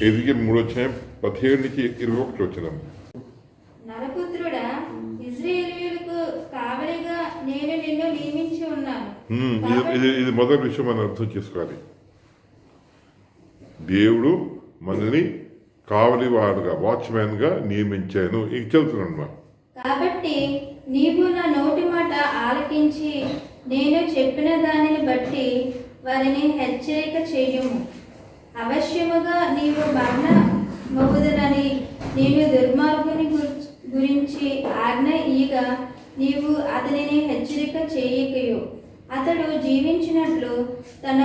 ఎదిగే 3:17-21 నరపుత్రుడా, ఇశ్రాయేలీయులకు కావలిగా నేను నిన్ను నియమించి ఉన్నాను. ఇది మొదటి విషయం మనం అర్థం చేసుకోవాలి. దేవుడు మనల్ని కావలివాడుగా, వాచ్మ్యాన్గా నియమించాను. ఇంక చెబుతున్నాను. కాబట్టి నీవు నా నోటి మాట ఆలకించి నేను చెప్పిన దానిని బట్టి వారిని హెచ్చరిక చేయుము. అవశ్యముగా నీవు మరణమగుదునని నేను దుర్మార్గుని గురించి ఆజ్ఞ ఇయ్యగా నీవు అతనిని హెచ్చరిక చేయకయు. అతడు జీవించినట్లు తన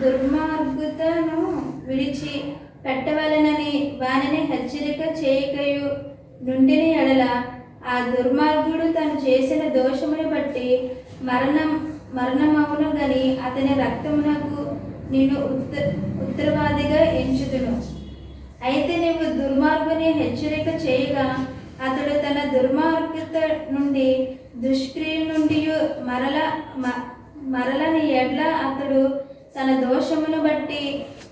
దుర్మార్గతను విడిచి పెట్టవలనని వానిని హెచ్చరిక చేయకయు నుండిన ఎడల ఆ దుర్మార్గుడు తను చేసిన దోషముని బట్టి మరణమవును గని అతని రక్తమునకు నేను ఉత్తరవాదిగా ఎంచుదును. అయితే నీవు దుర్మార్గుని హెచ్చరిక చేయగా అతడు తన దుర్మార్గత నుండి దుష్క్రియ నుండి మరలని ఎడ్ల అతడు తన దోషమును బట్టి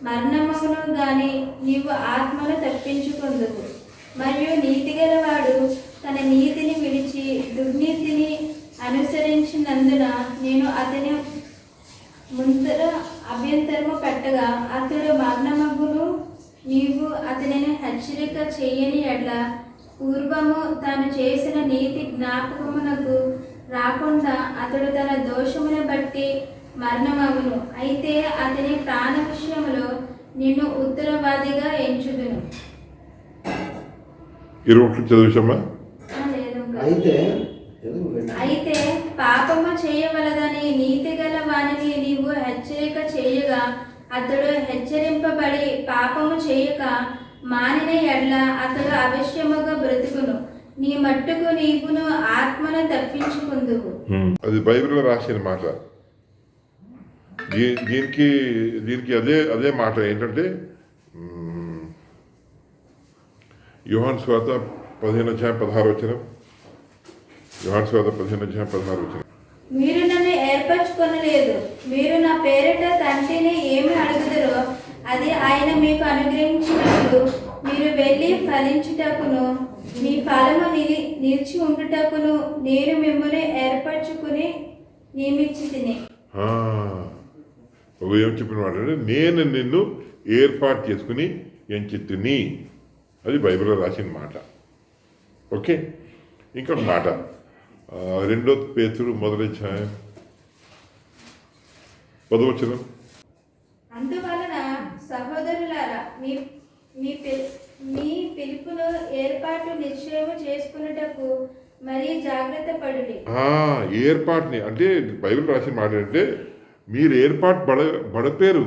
మరణమవును గాని నీవు ఆత్మను తప్పించుకొందువు. మరియు నీతిగలవాడు తన నీతిని విడిచి దుర్నీతిని అనుసరించినందున నేను అతని ముందర అభ్యంతరము పెట్టగా అతడు మరణమగును. నీవు అతనిని హెచ్చరిక చేయని ఎడ్ల పూర్వము తాను చేసిన నీతి జ్ఞాపకమునకు రాకుండా అతడు తన దోషమును బట్టి మరణమగును. అయితే అతని ప్రాణ విషయంలో నిన్ను ఉత్తరవాదిగా ఎంచుదును. అయితే పాపము చేయవలదని నీతిగల వానిని నీవు హెచ్చరిక చేయగా అతడు హెచ్చరింపబడి పాపము చేయక మానిన ఎడ్ల అతడు అవశ్యముగా బ్రతుకును. నీ మట్టుకు నీవును ఆత్మను తప్పించుకుందువు. అది బైబిల్లో రాసిన మాట. దీనికి అదే మాట ఏంటంటే యోహాను సువార్త 15:16. యోహాను సువార్త 15:16. మీరు నన్ను ఏర్పరచుకొనలేదు. మీరు నా పేరిట తండ్రిని ఏమి అడుగుదరో అది ఆయన మీకు అనుగ్రహించినట్లు మీరు వెళ్ళి ఫలించుటకును మీ ఫలము నిలిచి ఉండుటకును నేను మిమ్మల్ని ఏర్పరచుకుని నియమించితిని. ఏం చెప్పిన మాట అంటే నేను నిన్ను ఏర్పాటు చేసుకుని ఎంచితిని. అది బైబిల్లో రాసిన మాట. ఓకే, ఇంకొక మాట 2 పేతురు 1:10. అందువలన సహోదరులారా మీ పిలుపును ఏర్పాటు నిశ్చయం చేసుకున్నటకు మరి జాగ్రత్త పడుడి. ఏర్పాటుని అంటే బైబిల్ రాసిన మాట అంటే మీరు ఏర్పాటు పడపేరు.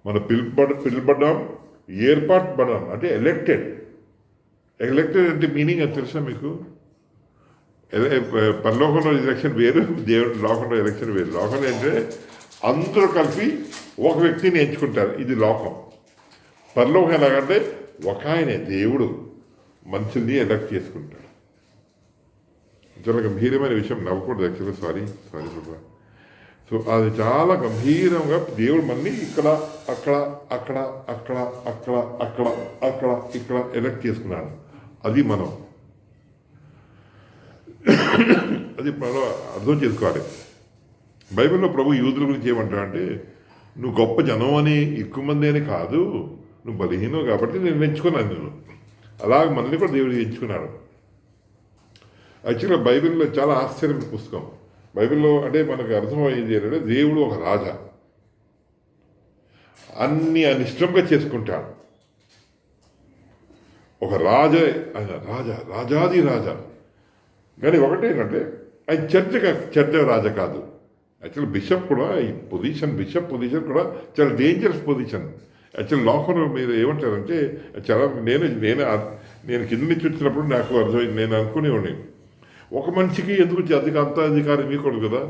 మన పిలుపడ్డాం, ఏర్పాటు పడ్డాం అంటే ఎలక్టెడ్ అంటే మీనింగ్ అది తెలుసా మీకు? పరలోకంలో ఎలక్షన్ వేరు, దేవుడి లోకంలో ఎలక్షన్ వేరు. లోకంలో అంటే అందరూ కలిపి ఒక వ్యక్తిని ఎంచుకుంటారు, ఇది లోకం. పరలోకం ఎలాగంటే ఒక ఆయనే దేవుడు మనుషుల్ని ఎలక్ట్ చేసుకుంటాడు. చాలా గంభీరమైన విషయం, నవ్వకూడదు యాక్చువల్గా. సారీ బాబా. సో అది చాలా గంభీరంగా దేవుడు మనని ఇక్కడ అక్కడ అక్కడ అక్కడ అక్కడ అక్కడ అక్కడ ఇక్కడ ఎలక్ట్ చేసుకున్నాడు. అది మనం అర్థం చేసుకోవాలి. బైబిల్లో ప్రభు యూదుల గురించి ఏమంటాడంటే నువ్వు గొప్ప జనం అని, ఎక్కువ మంది అని కాదు, నువ్వు బలహీనవు కాబట్టి నేను ఎంచుకున్నాను నిన్ను. అలాగే మనల్ని కూడా దేవుడు ఎంచుకున్నాడు. యాక్చువల్గా బైబిల్లో చాలా ఆశ్చర్యమైన పుస్తకం. బైబిల్లో అంటే మనకు అర్థమయ్యేది ఏంటంటే దేవుడు ఒక రాజా, అన్ని అనిష్టంగా చేసుకుంటాడు. ఒక ఆయన రాజాది రాజా. కానీ ఒకటేంటంటే ఆయన చర్చ రాజా కాదు. యాక్చువల్ బిషప్ కూడా ఈ బిషప్ పొజిషన్ కూడా చాలా డేంజరస్ పొజిషన్. యాక్చువల్ లోకంలో మీరు ఏమంటారంటే చాలా నేను కింద నుంచి వచ్చినప్పుడు నాకు అర్థమైంది. నేను అనుకునేవాడిని ఒక మనిషికి ఎందుకు అంత అధికారం ఇవ్వకూడదు కదా.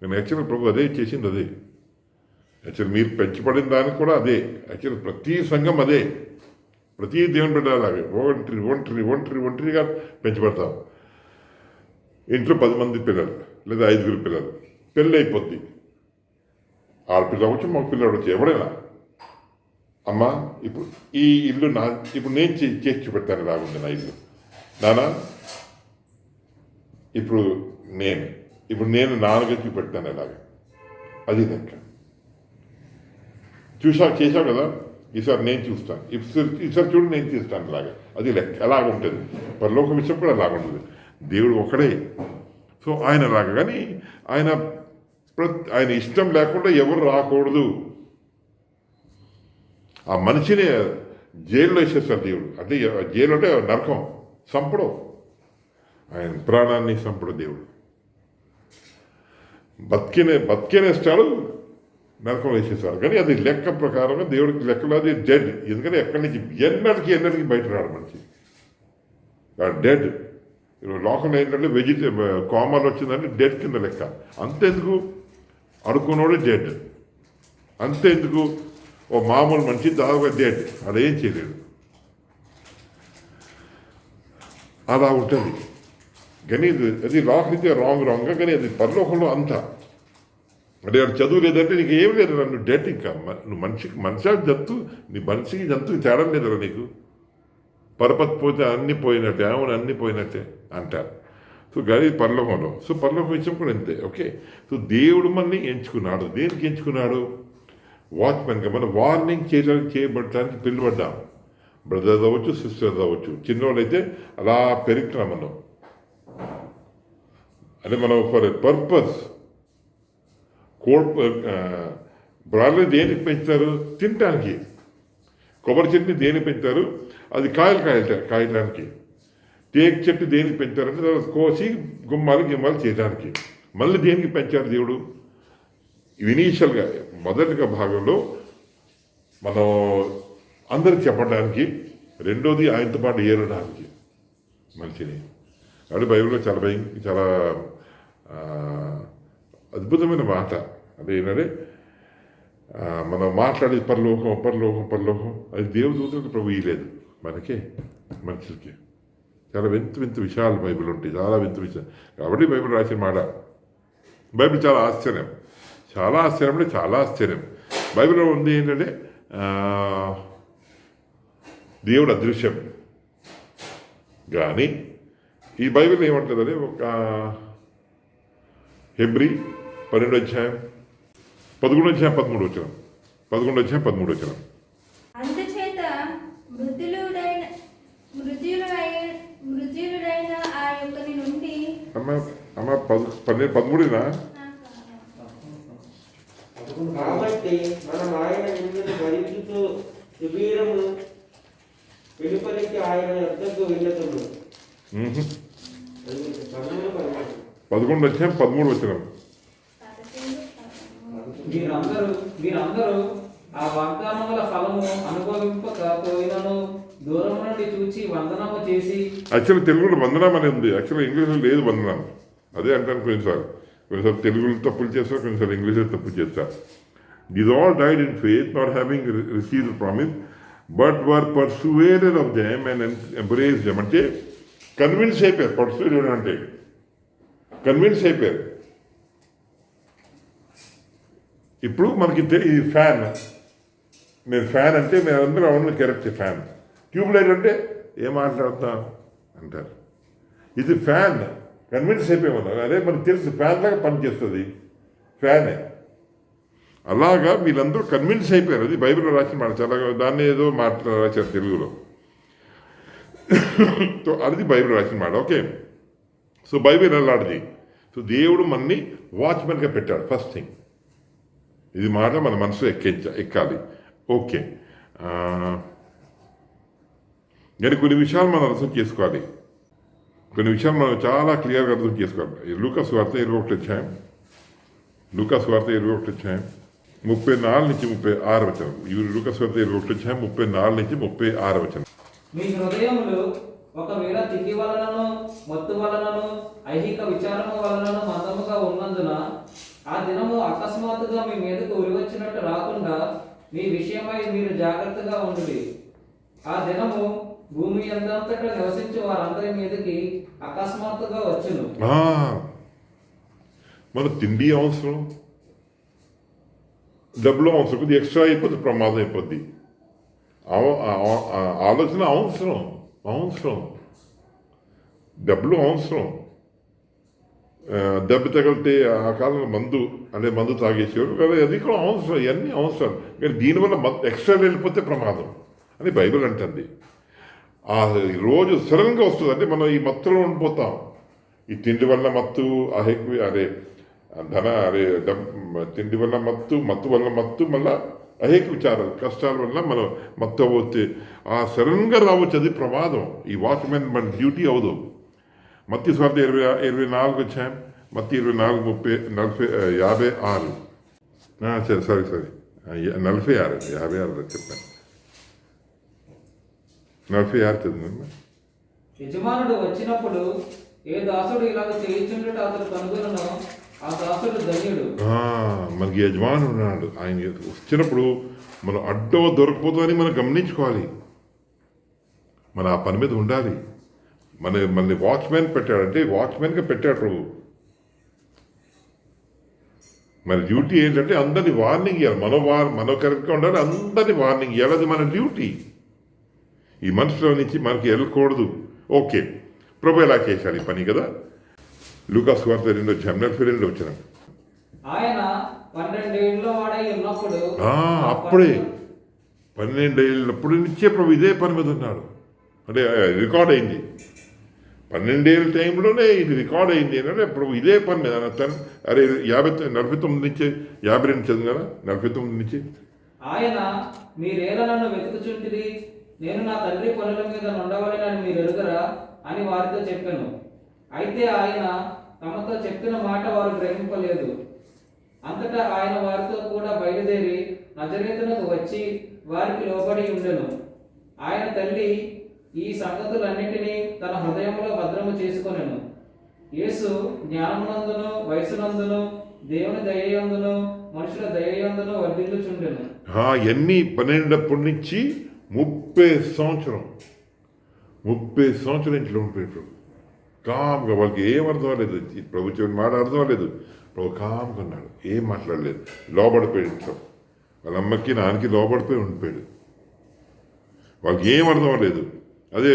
నేను యాక్చువల్ ప్రభు అదే చేసింది. అదే యాక్చువల్ మీరు పెంచబడిన దానికి కూడా అదే. యాక్చువల్ ప్రతి సంఘం అదే, ప్రతి దేవుని బిడ్డ అలాగే ఒంటరిగా పెంచబడతాం. ఇంట్లో 10 మంది పిల్లలు లేదా 5 పిల్లలు, పెళ్ళి అయిపోద్ది. ఆడపిల్ల అవ్వచ్చు మగ పిల్లడు అవ్వచ్చు ఎవడైనా అమ్మ ఇప్పుడు ఈ ఇల్లు నా ఇప్పుడు నేను చేసి చూపెడతాను ఇలాగుంది నా ఇల్లు నానా ఇప్పుడు నేను నాన్నగా చూపెడతాను ఇలాగ అది లెక్క చేసావు కదా ఈసారి నేను చూస్తాను ఈసారి చూడు నేను చూస్తాను ఇలాగా అది లెక్క అలాగ ఉంటుంది పరలోక విషయం కూడా అలాగ ఉంటుంది దేవుడు ఒకడే సో ఆయన లాగా కానీ ఆయన ఇష్టం లేకుండా ఎవరు రాకూడదు ఆ మనిషిని జైల్లో వేసేస్తారు దేవుడు అంటే జైలు అంటే నరకం సంపడం ఆయన ప్రాణాన్ని సంపడం దేవుడు బతికేనేస్తాడు నరకం వేసేస్తారు కానీ అది లెక్క ప్రకారంగా దేవుడికి లెక్కలో అది డెడ్ ఎందుకంటే ఎక్కడి నుంచి ఎన్నటికి బయట రాడు మనిషి డెడ్ లోకంలో ఏంటంటే కామన్ వచ్చిందంటే డెడ్ కింద లెక్క అంతెందుకు అడుక్కున్నోడు డెడ్ అంతెందుకు ఓ మామూలు మనిషి దాదాపుగా డెడ్ అదేం చేయలేడు అలా ఉంటుంది కానీ అది లోకరీత్యా రాంగ్గా కానీ అది పరలోకంలో అంతా అంటే వాడు చదువు లేదంటే నీకు ఏం లేదు నువ్వు డెడ్ ఇంకా నువ్వు మనిషి జంతు నీ మనిషికి జంతువుకి తేడా లేదురా నీకు పరపతి పోతే అన్నీ పోయినట్టే అవును అన్నీ పోయినట్టే అంటారు సో గది పరలోకంలో సో పరలోకం విషయం కూడా అంతే ఓకే సో దేవుడు మనల్ని ఎంచుకున్నాడు దేనికి ఎంచుకున్నాడు వాచ్మెన్గా మనం వార్నింగ్ చేయబడటానికి పిలువడ్డాం బ్రదర్స్ అవ్వచ్చు సిస్టర్స్ అవ్వచ్చు చిన్నవాళ్ళు అయితే అలా పెరుగుతున్నాం మనం అంటే మనం ఫర్ పర్పస్ బ్రాయిలర్ దేనికి పెంచుతారు తినటానికి కొబ్బరి చెట్టుని దేనికి పెంచుతారు అది కాయటానికి టేక్ చెట్టు దేనికి పెంచారంటే తర్వాత కోసి గిమ్మాలు చేయడానికి మళ్ళీ దేనికి పెంచారు దేవుడు ఇనీషియల్గా మొదటిగా భాగంలో మనం అందరికి చెప్పడానికి రెండోది ఆయనతో పాటు ఏరడానికి మనిషిని కాబట్టి బైబిల్లో చాలా అద్భుతమైన మాట అదే ఏంటంటే మనం మాట్లాడేది పరలోకం అది దేవదూతలకు ప్రభు ఇయ్యలేదు మనకే మనుషులకి చాలా వింత విషయాలు బైబిల్ ఉంటాయి చాలా వింత విషయాలు కాబట్టి బైబిల్ రాసిన మాట బైబిల్ చాలా ఆశ్చర్యం అంటే చాలా ఆశ్చర్యం బైబిల్లో ఉంది ఏంటంటే దేవుడు అదృశ్యం కానీ ఈ బైబిల్ ఏమంటుందంటే ఒక హెబ్రీ 12వ అధ్యాయం 11వ అధ్యాయం 13వ వచనం అందుచేత మృత్యులైన ఆ యొక్కని నుండి అమ్మ 13 కాబట్టి మనం ఆయన నిన్ను భరించుతూ శిబిరము వెలుపలికి ఆయన యొద్దకు వెళ్ళుతున్నాం 11వ అధ్యాయం 13వ వచనం మీరందరూ ఆ వాగ్దానముల ఫలము అనుభవింపకపోయినను దూరం నుండి చూచి వందనము చేసి యాక్చువల్లీ తెలుగులో వందనం అనేది ఉంది యాక్చువల్లీ ఇంగ్లీష్లో లేదు వందనం అదే అంటాను కొన్నిసార్లు తెలుగులో తప్పులు చేస్తారు కొన్నిసార్లు ఇంగ్లీష్లో తప్పులు చేస్తారు these all died in faith not having received the promise but were పర్సువేడెడ్ of them and embrace them అంటే కన్విన్స్ అయిపోయారు పర్సువేడెడ్ అంటే కన్విన్స్ అయిపోయారు ఇప్పుడు మనకి ఇది ఫ్యాన్ నేను ఫ్యాన్ అంటే మేమందరూ అవును కరెక్ట్ ఫ్యాన్ ట్యూబ్లైట్ అంటే ఏం మాట్లాడుతా అంటారు ఇది ఫ్యాన్ కన్విన్స్ అయిపోయామన్నారు అదే మనకు తెలుసు ఫ్యాన్ లాగా పనిచేస్తుంది ఫ్యానే అలాగా వీళ్ళందరూ కన్విన్స్ అయిపోయారు అది బైబిల్లో రాసిన మాట చాలా దాన్ని ఏదో రాశారు తెలుగులో సో అది బైబిల్ రాసిన మాట ఓకే సో బైబిల్ అలాంటిది సో దేవుడు మనని వాచ్మెన్గా పెట్టాడు ఫస్ట్ థింగ్ ఇది మాట మన మనసులో ఎక్కాలి ఓకే కానీ కొన్ని విషయాలు మనం అర్థం చేసుకోవాలి కొన్ని విషయాలు మనం చాలా క్లియర్గా అర్థం చేసుకోవాలి లూకాసు వార్త 21 అధ్యాయం 34 నుంచి 36 వచనం లూకాసు వార్త 21 అధ్యాయం 34 నుంచి 36 వచనం మీ హృదయములు ఒకవేళ తిండి వలనను మత్తు వలనను ఐహిక విచారము వలనను మందముగా ఉన్నందున ఆ దినము అకస్మాత్తుగా మీ మీదకు ఉరివచ్చినట్టు రాకుండా మీ విషయమై మీరు జాగ్రత్తగా ఉండుడి ఆ దినము భూమి అందంతటా నివసించే వారందరి మీదకి అకస్మాత్తుగా వచ్చును మన తిండి అవసరం డబ్బులు అవసరం, కొద్దిగా ఎక్స్ట్రా అయిపోద్ది, ప్రమాదం అయిపోద్ది. ఆలోచన అవసరం, డబ్బులు అవసరం. దెబ్బ తగిలితే ఆ కాలంలో మందు తాగేసేవారు కదా, అది కూడా అవసరం, ఇవన్నీ అవసరం. కానీ దీనివల్ల ఎక్స్ట్రా వెళ్ళిపోతే ప్రమాదం అని బైబిల్ అంటుంది. ఆ రోజు సడన్గా వస్తుంది, అంటే మనం ఈ మత్తులో ఉండిపోతాం. ఈ తిండి వల్ల మత్తు, తిండి వల్ల మత్తు వల్ల మత్తు, మళ్ళీ అహేక విచారాలు, కష్టాల వల్ల మనం మత్తు అవ్వతే ఆ సడన్గా రావచ్చు, అది ప్రమాదం. ఈ వాచ్మెన్ మన డ్యూటీ అవదు. మత్తయి సువార్త 24 వచ్చాం, మత్తయి 24:56. సారీ 46 చెప్పాను. 46 చదివిందమ్మా. యజమానుడు వచ్చినప్పుడు ఏ దాసుడు ఇలాగ చేయించుండట అతడు కనుగొనను, ఆ దాసుడు ధన్యుడు. మనకి యజమానుడు ఉన్నాడు, ఆయన వచ్చినప్పుడు మనం అడ్డో దొరకపోతుందని మనం గమనించుకోవాలి. మన ఆ పని మీద ఉండాలి. మనల్ని వాచ్మెన్ పెట్టాడంటే వాచ్మెన్గా పెట్టాడు ప్రభు. మన డ్యూటీ ఏంటంటే అందరినీ వార్నింగ్ ఇవ్వాలి. మనం కరెక్ట్గా ఉండాలి, అందరినీ వార్నింగ్ ఇవ్వాలి. అది మన డ్యూటీ. ఈ మనుషుల నుంచి మనకి వెళ్ళకూడదు. ఓకే, ప్రభు ఎలా చేశాడు ఈ పని కదా. లూకాసు వార్త 2:42 వచ్చినాం. ఆయన 12 ఏళ్ళ వాడై ఉన్నప్పుడు, అప్పుడే 12 ఏళ్ళప్పుడు నుంచే ప్రభు ఇదే పని మీద ఉన్నాడు. అంటే రికార్డ్ అయింది. 12 ఏళ్ళ టైంలోనే ఇది రికార్డ్ అయింది ఏంటంటే ప్రభు ఇదే పని మీద. 49 నుంచి 52 చదివిన కదా, 49 నుంచి. ఆయన మీరేలా నన్ను వెతుకుచుంటిరి, నేను నా తండ్రి పనుల మీద నుండవలెనని మీరు ఎరుగరా అని వారితో చెప్పాను. అయితే ఆయన తమతో చెప్పిన మాట వారు గ్రహింపలేదు. అంతటా ఆయన వారితో కూడా బయలుదేరి నజరేతునకు వచ్చి వారికి లోబడి ఉండెను. ఆయన తల్లి ఈ సంగతులన్నింటినీ తన హృదయంలో భద్రము చేసుకొనెను. యేసు జ్ఞానమునందును వయసునందును దేవుని దయయందును మనుషుల దయయందును వర్ధిల్లుచుండెను. ఎన్ని 12 నుంచి 30 సంవత్సరం ఇంట్లో ఉండిపోయాడు. కామ్గా, వాళ్ళకి ఏం అర్థం అవ్వలేదు. ప్రభు చెప్పిన మాట అర్థం అవ్వలేదు. ప్రభు కామ్గా ఉన్నాడు, ఏం మాట్లాడలేదు, లోబడిపోయాడు. ఇంట్లో వాళ్ళ అమ్మకి నాన్నకి లోబడిపోయి ఉండిపోయాడు. వాళ్ళకి ఏం అర్థం అవ్వలేదు. అదే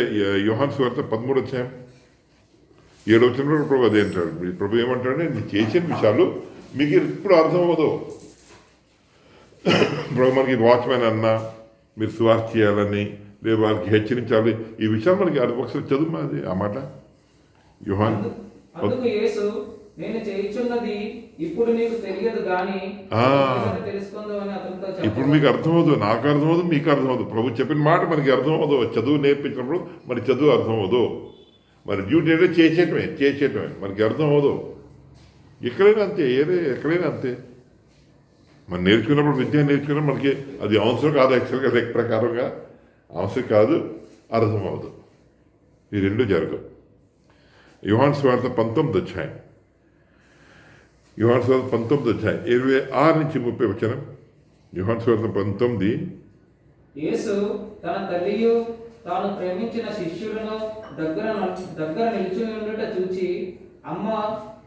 యోహాను సువార్త 13:7 ప్రభు అదే అంటాడు. ప్రభు ఏమంటాడంటే నేను చేసిన విషయాలు మీకు ఇప్పుడు అర్థం అవ్వదు. ప్రభు మనకి వాచ్మెన్ అన్నా మీరు సువార్త చేయాలని, లేదు వాళ్ళకి హెచ్చరించాలి, ఈ విషయాలు మనకి ఒకసారి చదువు అది ఆ మాట. యోహాను అందుకు యేసు నేను చేయుచున్నది ఇప్పుడు నీకు తెలియదు గాని తెలుసుకుందామని అతనితో చెప్పాడు. ఇప్పుడు మీకు అర్థమవుదు, నాకు అర్థమవుదు, మీకు అర్థమవుదు. ప్రభు చెప్పిన మాట మనకి అర్థమవుదు. చదువు నేర్పించినప్పుడు మరి చదువు అర్థమవుదు. మరి డ్యూటీ అంటే చేసేయటమే మనకి అర్థమవుదు. ఎక్కడైనా అంతే, ఎక్కడైనా అంతే. మనం నేర్చుకున్నప్పుడు విద్య నేర్చుకున్నప్పుడు మనకి అది అవసరం కాదు. యాక్చువల్గా లెక్క ప్రకారంగా అవసరం కాదు, అర్థమవుదు. ఈ రెండు జరగవు. యోహాను సువార్త 19 అధ్యాయం, యోహాను సువార్త 19 అధ్యాయం 26 నుంచి 30 వచనం. యోహాను సువార్త 19. యేసు తన తల్లియు తాను ప్రేమించిన శిష్యులను దగ్గర నిలిచి ఉండుట చూచి, అమ్మ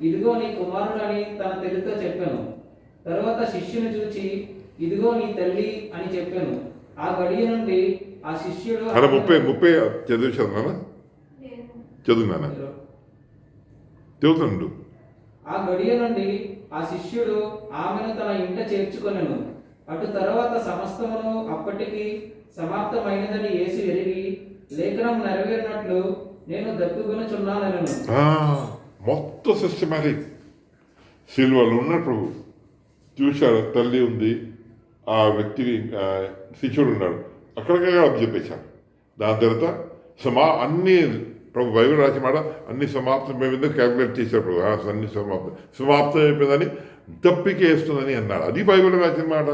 ఇదిగో నీ కుమారుడని తన తల్లితో చెప్పాను. తరువాత శిష్యుని చూచి, ఇదిగో నీ తల్లి అని చెప్పాను. ఆ గడియ నుండి ఆ శిష్యుడు 30 చదువునానా చదువుతుండు. ఆ గడియ నుండి ఆ శిష్యుడు ఆమెను తన ఇంట చేర్చుకొనెను. అటు తర్వాత సమస్తమును అప్పటికి సమాప్తమైనదని యేసు ఎరిగి, లేఖనం నెరవేరినట్లు నేను దప్పుకొనుచున్నానెను. మొత్తం సిస్టమాటిక్. సిల్వలు ఉన్నట్టు చూశాడు, తల్లి ఉంది, ఆ వ్యక్తి శిష్యుడు ఉన్నాడు, అక్కడికక్కడ అప్పు చెప్పేశాడు. దాని తర్వాత అన్ని ప్రభు బైబిల్ రాసి మాట అన్ని సమాప్తమైందో క్యాల్కులేట్ చేశాడు ప్రభు. అన్ని సమాప్తం అయిపోయిందని తప్పికేస్తుందని అన్నాడు. అది బైబిల్ రాసిన మాట.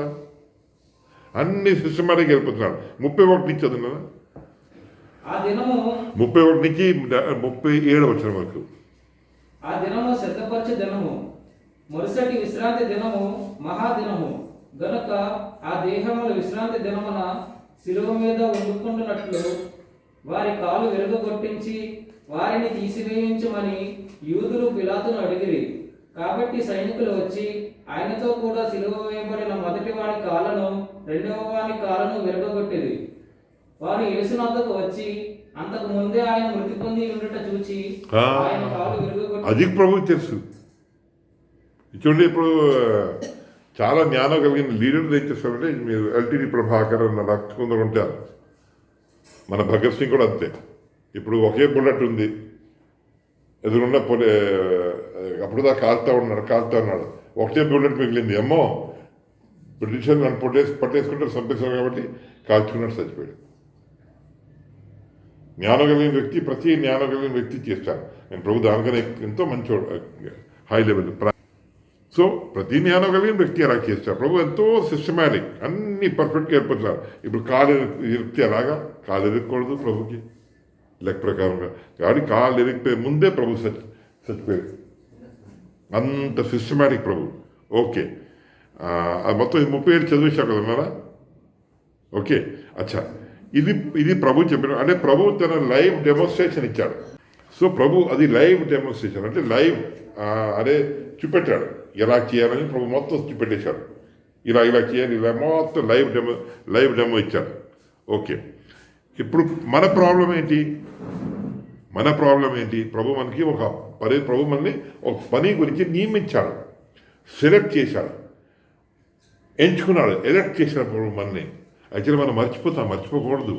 అన్ని సిస్టమాటిక్ వెళ్ళిపోతున్నాడు. 31 నుంచి చదువున్నా, 31 నుంచి 37 వచ్చిన వరకు. ఆ దినము సిద్ధపరచు దినము, మరుసటి విశ్రాంతి దినము మహాదినము గనుక ఆ దేహముల విశ్రాంతి దినమున శిలువ మీద వండుకుంటున్నట్లు వారి కాలు విరగొట్టించి వారిని తీసివేయించమని యూదులు పిలాతును అడిగిరి. కాబట్టి సైనికులు వచ్చి ఆయనతో కూడా సిలువ వేయబడిన మొదటి వాడి కాళ్ళను రెండవ వాని కాళ్ళను విరగొట్టేది. వారు యేసునద్దకు వచ్చి అంతకు ముందే ఆయన మృతి పొంది ఉండుట చూచి ఆయన కాలు విరగొట్టి అది ప్రభుకి తెలుసు. చూడండి, ఇప్పుడు చాలా జ్ఞానం కలిగిన లీడర్లు ఏం చేస్తారంటే, మీరు ఎల్టీడీ ప్రభాకర్ అన్న కొందరు ఉంటారు, మన భగత్ సింగ్ కూడా అంతే. ఇప్పుడు ఒకే బుల్లెట్ ఉంది, ఎదురున్న అప్పుడు దా కాలుతా ఉన్నాడు, ఒకటే బుల్లెట్ మిగిలింది, ఏమో బ్రిటిషర్ నన్ను పట్టేసుకుంటే చంపేశారు కాబట్టి కాల్చుకున్నాడు, చచ్చిపోయాడు. జ్ఞానం కలిగిన వ్యక్తి, ప్రతి జ్ఞానం కలిగిన వ్యక్తి చేస్తారు. నేను ప్రభు దానికన్నా ఎంతో మంచోడు, హై లెవెల్. సో ప్రతి జ్ఞానం కలిగిన వ్యక్తి అలా చేస్తారు. ప్రభు ఎంతో సిస్టమేటిక్, అన్ని పర్ఫెక్ట్గా ఏర్పడుతున్నారు. ఇప్పుడు కాలు ఇరికితే అలాగా కాలు ఇరగకూడదు ప్రభుకి లెక్క ప్రకారంగా, కానీ కాలు ఇరిగిపోయే ముందే ప్రభు చచ్చిపోయాడు. అంత సిస్టమేటిక్ ప్రభు. ఓకే, అది మొత్తం 37 చదివేశారు కదా ఉన్నారా? ఓకే, అచ్చా, ఇది ప్రభు చెప్పిన, అంటే ప్రభు తన లైవ్ డెమోన్స్ట్రేషన్ ఇచ్చాడు. సో ప్రభు అది లైవ్ డెమోన్స్ట్రేషన్, అంటే లైవ్ అదే చూపెట్టాడు ఎలా చేయాలని ప్రభు మొత్తం చూపెట్టేశాడు. ఇలా చేయాలి, ఇలా మొత్తం లైవ్ డెమో ఇచ్చాడు. ఓకే, ఇప్పుడు మన ప్రాబ్లం ఏంటి? ప్రభు మనకి ప్రభు మనని ఒక పని గురించి నియమించాడు, సెలెక్ట్ చేశాడు, ఎంచుకున్నాడు, ఎలెక్ట్ చేశాడు ప్రభు మనని. యాక్చువల్లీ మనం మర్చిపోకూడదు.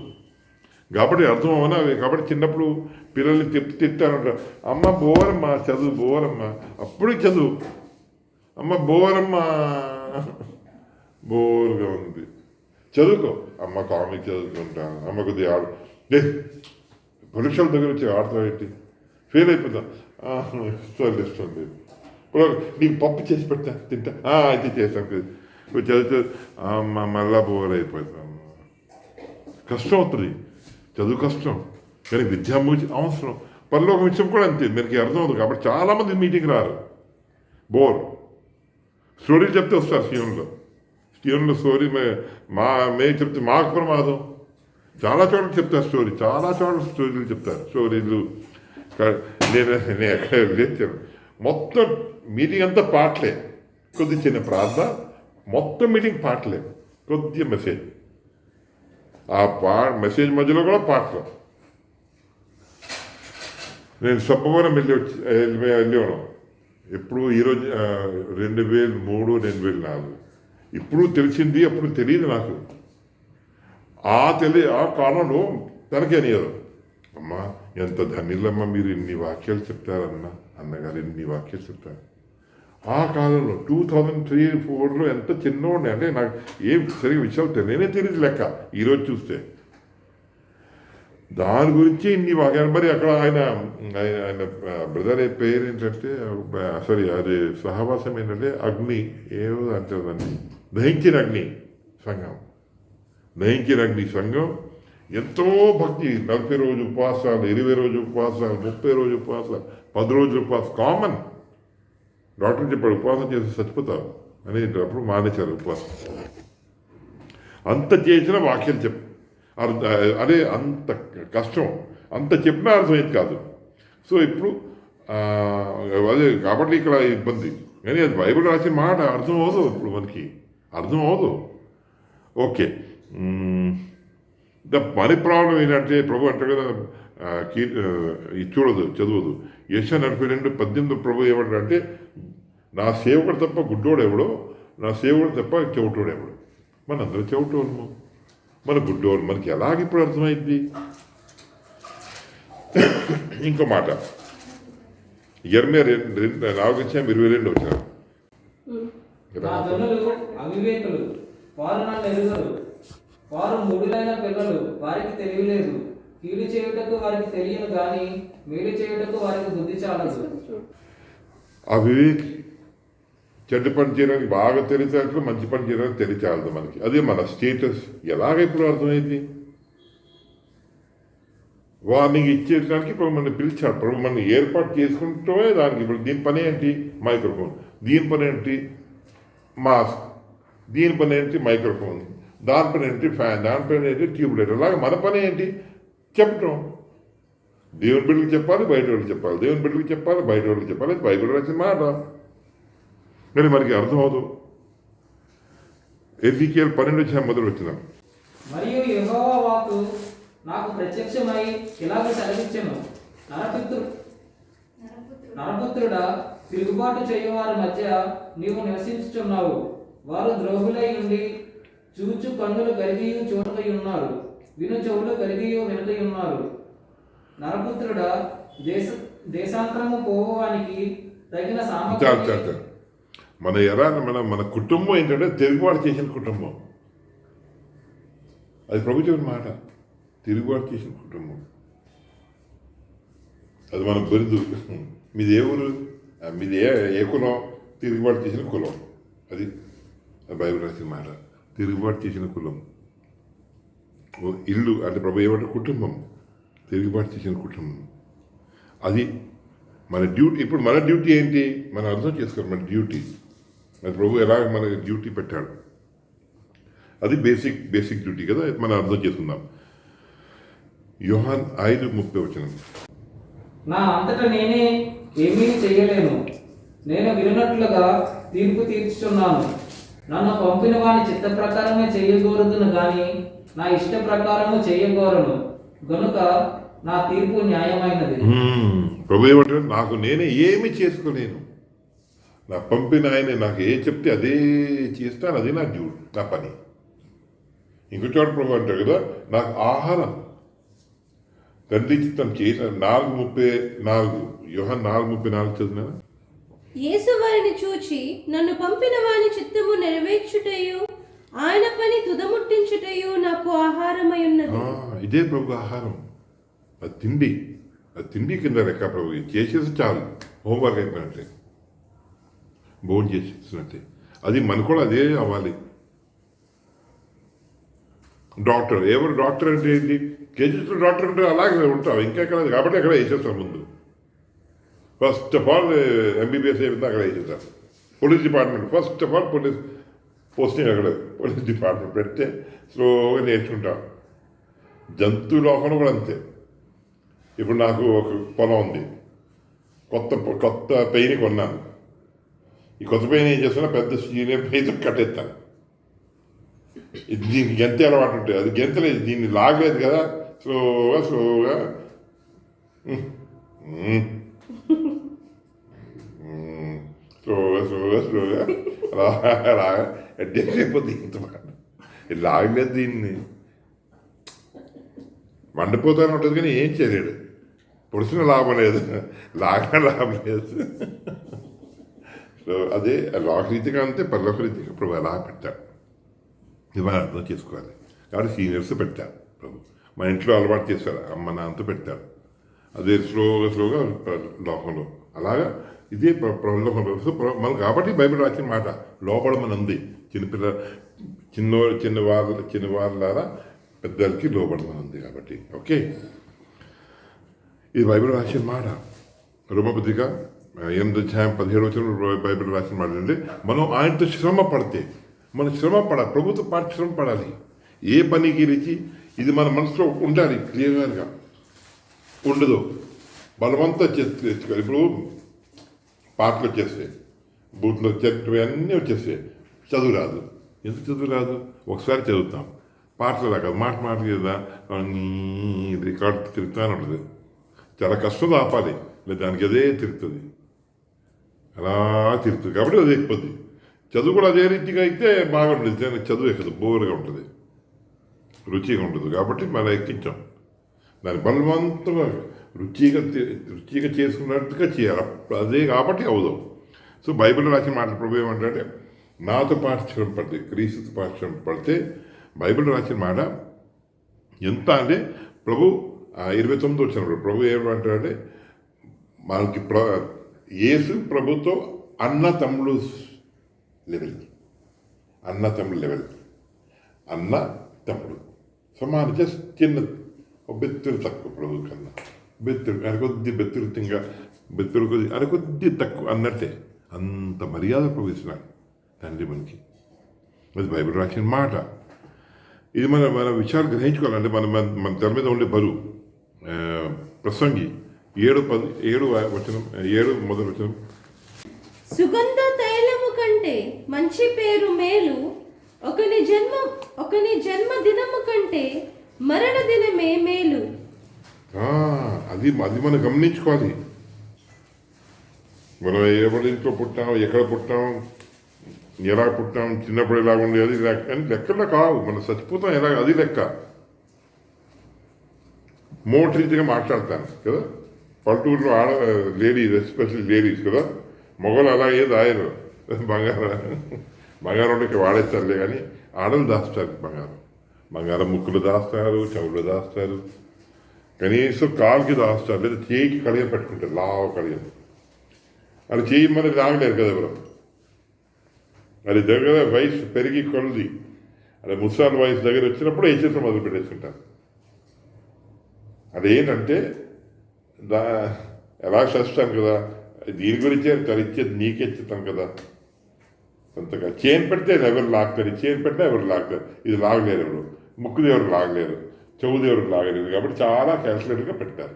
కాబట్టి అర్థం అవునా? కాబట్టి చిన్నప్పుడు పిల్లల్ని తిట్టారంట, అమ్మ బోరమ్మ చదువు, బోరమ్మ అప్పుడు చదువు, అమ్మ బోరమ్మ బోరుగా ఉంది చదువుకో, అమ్మ కామిక్ చదువుకుంటా, అమ్మ కొద్దిగా ఆడు, పరీక్షల దగ్గర వచ్చి ఆడుతావు ఏంటి, ఫెయిల్ అయిపోతా, ఇష్టం లేదు, ఇప్పుడు నీకు పప్పు చేసి పెడతా తింటా, అయితే చేస్తాను, చదివితే అమ్మ మళ్ళా బోర్ అయిపోతాం. కష్టం అవుతుంది, చదువు కష్టం, కానీ విద్యా అవసరం. పనిలోక విషయం కూడా అంతే, మీకు అర్థం అవుతుంది. కాబట్టి చాలామంది మీటింగ్ రారు, బోర్. స్టోరీలు చెప్తే వస్తారు. స్టీవెన్లో స్టోరీ మే చెప్తే మాకు ప్రమాదం. చాలా చోట్ల చెప్తారు స్టోరీ, చాలా చోట్ల స్టోరీలు చెప్తారు. స్టోరీలు నేను ఎక్కడ లేచాను, మొత్తం మీటింగ్ అంతా పాటలే, కొద్ది చిన్న ప్రార్థన, మొత్తం మీటింగ్ పాటలే, కొద్దిగా మెసేజ్. ఆ మెసేజ్ మధ్యలో కూడా పాటలు. నేను సబ్బవరం వెళ్ళాను ఎప్పుడు, ఈరోజు 2003, 2004. ఇప్పుడు తెలిసింది, అప్పుడు తెలియదు నాకు. ఆ కాలంలో తనకే అనియదు, అమ్మా ఎంత ధన్యులమ్మా మీరు ఇన్ని వాక్యాలు చెప్తారన్నా, అన్నగారు ఇన్ని వాక్యాలు చెప్తారు. ఆ కాలంలో 2003-4లో ఎంత చిన్నోడిని, అంటే నాకు ఏం సరిగ్గా విషయాలు తెలియదు లెక్క. ఈరోజు చూస్తే దాని గురించి ఇన్ని వాక్యాలు. మరి అక్కడ ఆయన బ్రదర్ పేరు ఏంటంటే, సారీ అది సహవాసం ఏంటంటే అగ్ని, ఏమో అంటారు, దహించిన అగ్ని సంఘం. ఎంతో భక్తి, 40 రోజు ఉపవాసాలు, 20 రోజు ఉపవాసాలు, 30 రోజు ఉపవాసాలు, 10 రోజులు ఉపవాసం కామన్. డాక్టర్ చెప్పాడు ఉపవాసం చేసి చచ్చిపోతారు అనేటప్పుడు మానేశారు ఉపవాసం. అంత చేసిన వాక్యం అదే అంత కష్టం, అంత చెప్పినా అర్థమయ్యేది కాదు. సో ఇప్పుడు అదే కాబట్టి ఇక్కడ ఇబ్బంది. కానీ అది బైబిల్ రాసిన మాట అర్థం అవదు, ఇప్పుడు మనకి అర్థం అవదు. ఓకే, మరి ప్రాబ్లం ఏంటంటే ప్రభు అంటే కదా, చదవదు. యెషయా 42:18 ప్రభు ఏమంటాడంటే, నా సేవకుడు తప్ప గుడ్డోడు ఎవడో, నా సేవకుడు తప్ప చెవిటోడు ఎవడు. మనందరూ చెవిటోడు, మన గుడ్డోడు. మనకి ఎలాగ ఇప్పుడు అర్థమైంది? ఇంకో మాట, యెర్మీయా 4:22 వచ్చారు. నా జనులు అవివేకులు, వారు నన్ను ఎరుగరు, వారు మూఢులైన పిల్లలు, వారికి తెలియలేదు. కీడు చేయుటకు వారికి తెలియను గాని మేలు చేయుటకు వారికి బుద్ధి చాలదు. అవివేకి, చెడ్డ పని చేయడానికి బాగా తెలిసాక మంచి పని చేయడానికి తెలిచాలదు మనకి. అదే మన స్టేటస్. ఎలాగ ఇప్పుడు అర్థమైంది? వార్నింగ్ ఇచ్చేదానికి ఇప్పుడు మనం పిలిచాడు, ఇప్పుడు మనం ఏర్పాటు చేసుకుంటే దానికి. ఇప్పుడు దీని పని ఏంటి? మైక్రోఫోన్. దీని పని ఏంటి? మాస్క్. దీని పని ఏంటి? మైక్రోఫోన్. దాని పని ఏంటి? ఫ్యాన్. దాని పని ఏంటి? ట్యూబ్లైట్. అలాగే మన పని ఏంటి? చెప్పటం. దేవుని బిడ్డలకు చెప్పాలి, బయట వాళ్ళకి చెప్పాలి. దేవుని బిడ్డలకు చెప్పాలి, బయట వాళ్ళకి చెప్పాలి. బైబిల్ రాసిన మాట. కానీ మనకి అర్థం అవదు. ఎజికేల్ 12 మొదలు వచ్చిన. మరియు యెహోవా వాక్కు నాకు ప్రత్యక్షమై ఇలాగ సెలవిచ్చెను, నరపుత్రుడా, తిరుగుబాటు చేయువారి మధ్య నీవు నివసించుచున్నావు. వారు ద్రోహులై ఉండి చూచు కన్నులు కలిగియు చూడకై ఉన్నారు, విను చెవులు కలిగియు వినకై ఉన్నారు. నరపుత్రుడా, దేశాంతరము పోవడానికి తగిన సామర్థ్యం. మన కుటుంబం ఏంటంటే తిరుగుబాటు చేసిన కుటుంబం. అది ప్రభు చెప్పిన మాట, తిరుగుబాటు చేసిన కుటుంబం. అది మన బిరుదు. మీది ఏ ఊరు, మీది ఏ కులం? తిరుగుబాటు చేసిన కులం. అది బైబిల్ రాసిన మాట, తిరుగుబాటు చేసిన కులం. ఇల్లు అంటే ప్రభు ఏమంటే కుటుంబం, తిరుగుబాటు చేసిన కుటుంబం. అది మన డ్యూటీ. ఇప్పుడు మన డ్యూటీ ఏంటి? మనం అర్థం చేసుకోవాలి మన డ్యూటీ. అది ప్రభు ఎలాగ మనకి డ్యూటీ పెట్టాడు, అది బేసిక్ డ్యూటీ కదా, మనం అర్థం చేసుకుందాం. యోహాన్ 5:30. నా అంతటా నేనే ఏమీ చేయలేను, నేను వినున్నట్లుగా తీర్పు తీర్చుచున్నాను. నన్ను పంపిన వాని చిత్త ప్రకారమే చేయగోరుదును గాని నా ఇష్ట ప్రకారము చేయగోరను, గనుక నా తీర్పు న్యాయమైనది. ప్రభు ఏమంటారు? నాకు నేనే ఏమి చేసుకోలేను, నా పంపిన ఆయన నాకు ఏ చెప్తే అదే చేస్తాను, అది నా డ్యూటీ, నా పని. ఇంకో చోట ప్రభు అంటారు కదా, నాకు ఆహారం తండ్రి చిత్తం చేసిన. 4:34 యోహాన్ 4:34 చదివినా? యేసు వారిని చూచి, నన్ను పంపిన వాని చిత్తము నెరవేర్చుటయు ఆయన పని తుదముట్టించుటయు నాకు ఆహారమై ఉన్నది. ఇదే ప్రభు ఆహారం. అది తిండి, అది తిండి కింద లెక్క. ప్రభు చేసేసి చాలు, హోంవర్క్ అయిపోయినట్టే, భోజనం చేసేసినట్టే. అది మనకు కూడా అదే అవ్వాలి. డాక్టర్ ఎవరు? డాక్టర్ అంటే ఏంటి? కేజీలో డాక్టర్ అంటే అలాగే ఉంటావు, ఇంకెక్కడ. కాబట్టి అక్కడ వేసేస్తాం ముందు. ఫస్ట్ ఆఫ్ ఆల్ ఎంబీబీఎస్ అయిపోతే అక్కడ వేసేస్తారు. Police department first of all police posting అక్కడ పోలీస్ డిపార్ట్మెంట్ పెడితే స్లోగా నేర్చుకుంటాం. జంతు లోకంలో కూడా అంతే. ఇప్పుడు నాకు ఒక పొలం ఉంది, కొత్త పెయిన్ కొన్నాను. ఈ కొత్త పెయిన్ ఏం చేస్తున్నా, పెద్ద సీనియర్ పెయిన్ కట్టేస్తాను. దీనికి గెంతే అలవాటు ఉంటుంది, అది గెంతలేదు, దీన్ని లాగలేదు కదా, స్లోగా స్లోగా అలాగా అడ్జస్ట్ అయిపోతుంది. ఇంత లాగలేదు, దీన్ని మండిపోతానే ఉంటుంది కానీ ఏం చేయలేడు. పొడిచిన లాభం లేదు, లాగిన లాభం లేదు. సో అదే లోకరీతిగా అంతే, పరలోక రీతిగా ప్రభు అలా పెట్టాడు. ఇది మనం అర్థం చేసుకోవాలి. కాబట్టి సీనియర్స్ పెట్టారు ప్రభు. మన ఇంట్లో అలవాటు చేశారు, అమ్మ నాన్నతో పెట్టారు. అదే స్లోగా లోకంలో అలాగా ఇదే లోకంలో. సో మనం కాబట్టి బైబిల్ రాసిన మాట లోపల మన ఉంది. చిన్నవాళ్ళ పెద్దలకి లోబడమని ఉంది కాబట్టి. ఓకే, ఇది బైబిల్ రాసిన మాట. రోమపత్రిక 8:17 బైబిల్ రాసిన మాట అంటే, మనం ఆయనతో శ్రమ పడితే, మనం శ్రమ పడాలి, ప్రభుత్వ పాటు శ్రమ పడాలి. ఏ పనికి రుచి ఇది మన మనసులో ఉండాలి, క్లియర్గా ఉండదు. బలవంతా తెచ్చుకోవాలి. ఇప్పుడు పాటలు వచ్చేస్తాయి, బూట్లు చెట్టు అన్నీ వచ్చేస్తాయి, చదువు రాదు. ఎందుకు చదువు రాదు? ఒకసారి చదువుతాం, పాటలు లాగా మాట కదా రికార్డు తిరుగుతానే ఉంటుంది. చాలా కష్టంగా ఆపాలి, లేదా దానికి అదే తిరుగుతుంది, అలా తిరుగుతుంది. కాబట్టి అది ఎక్కిపోద్ది. చదువు కూడా అదే రీతిగా అయితే బాగుంటుంది. చదువు ఎక్కదు, బోర్గా ఉంటుంది, రుచిగా ఉండదు. కాబట్టి మనం ఎక్కించాం దాన్ని. బలవంతంగా రుచిగా చేసుకున్నట్టుగా చేయాలి, అదే కాబట్టి అవుదాం. సో బైబిల్ రాసిన మాట ప్రభు ఏమంటే, నాతో పాటు శ్రమ పడితే, క్రీస్తుతో పాటు శ్రమ పడితే, బైబిల్ రాసిన మాట ఎంత అంటే ప్రభు 29 వచ్చినప్పుడు ప్రభు ఏమంటాడంటే, మనకి యేసు ప్రభుతో అన్న తమ్ముడు లెవెల్, అన్న తమ్ముడు సమాన, జస్ట్ చిన్న బెత్తులు తక్కువ ప్రభు కన్నా. బెత్తుడు అరకొద్ది బెత్తుడు కొద్ది అరకొద్ది తక్కువ అన్నట్టే. అంత మర్యాద ప్రవేశిస్తున్నాడు తండ్రి మనకి. అది బైబిల్ రాసిన మాట. ఇది మన విషయాలు గ్రహించుకోవాలంటే మన తెర మీద ఉండే బరువు. ప్రసంగి 7 మొదటి వచనం. సుగంధ తైలము కంటే మంచి పేరు మేలు, ఒకని జన్మ దినము కంటే మరణ దినమే మేలు. అది మనం గమనించుకోవాలి. మనం ఎవరి ఇంట్లో పుట్టాం, ఎక్కడ పుట్టాం, ఎలా పుట్టాం, చిన్నప్పుడు ఎలా ఉండేది అని లెక్కల్లో కావు. మనం చచ్చిపోతాం ఎలా, అది లెక్క. మోటరీతిగా మాట్లాడతాను కదా, పల్లెటూరులో లేడీస్, ఎస్పెషల్లీ లేడీస్ కదా, మొగలు అలాగే దాయరు. బంగారంలోకి వాడేస్తారులే కానీ ఆడలు దాస్తారు బంగారం ముక్కులు దాస్తారు, చెవులు దాస్తారు, కనీసం కాలుకి దాస్తారు, లేదా చేయికి కడియం పెట్టుకుంటారు, లావు కడియం. అది చేయి మరి లాగలేరు కదా ఎవరు. అది దగ్గర వయసు పెరిగి కొలది, అది ముసలి వయసు దగ్గర వచ్చినప్పుడు ఏ చిత్రం మొదలు పెట్టేసుకుంటారు. అదేంటంటే ఎలా చేస్తాను కదా, దీని గురించే ఇచ్చేది నీకే ఇచ్చేస్తాం కదా. అంతగా చైన్ పెడితే ఎవరు లాగుతారు, చైన్ పెట్టినా ఎవరు లాగుతారు. ఇది లాగలేరు ఎవరు, ముక్కుది ఎవరు లాగలేరు, చెవుది ఎవరు లాగలేరు. కాబట్టి చాలా క్యాల్కులేటర్గా పెట్టారు.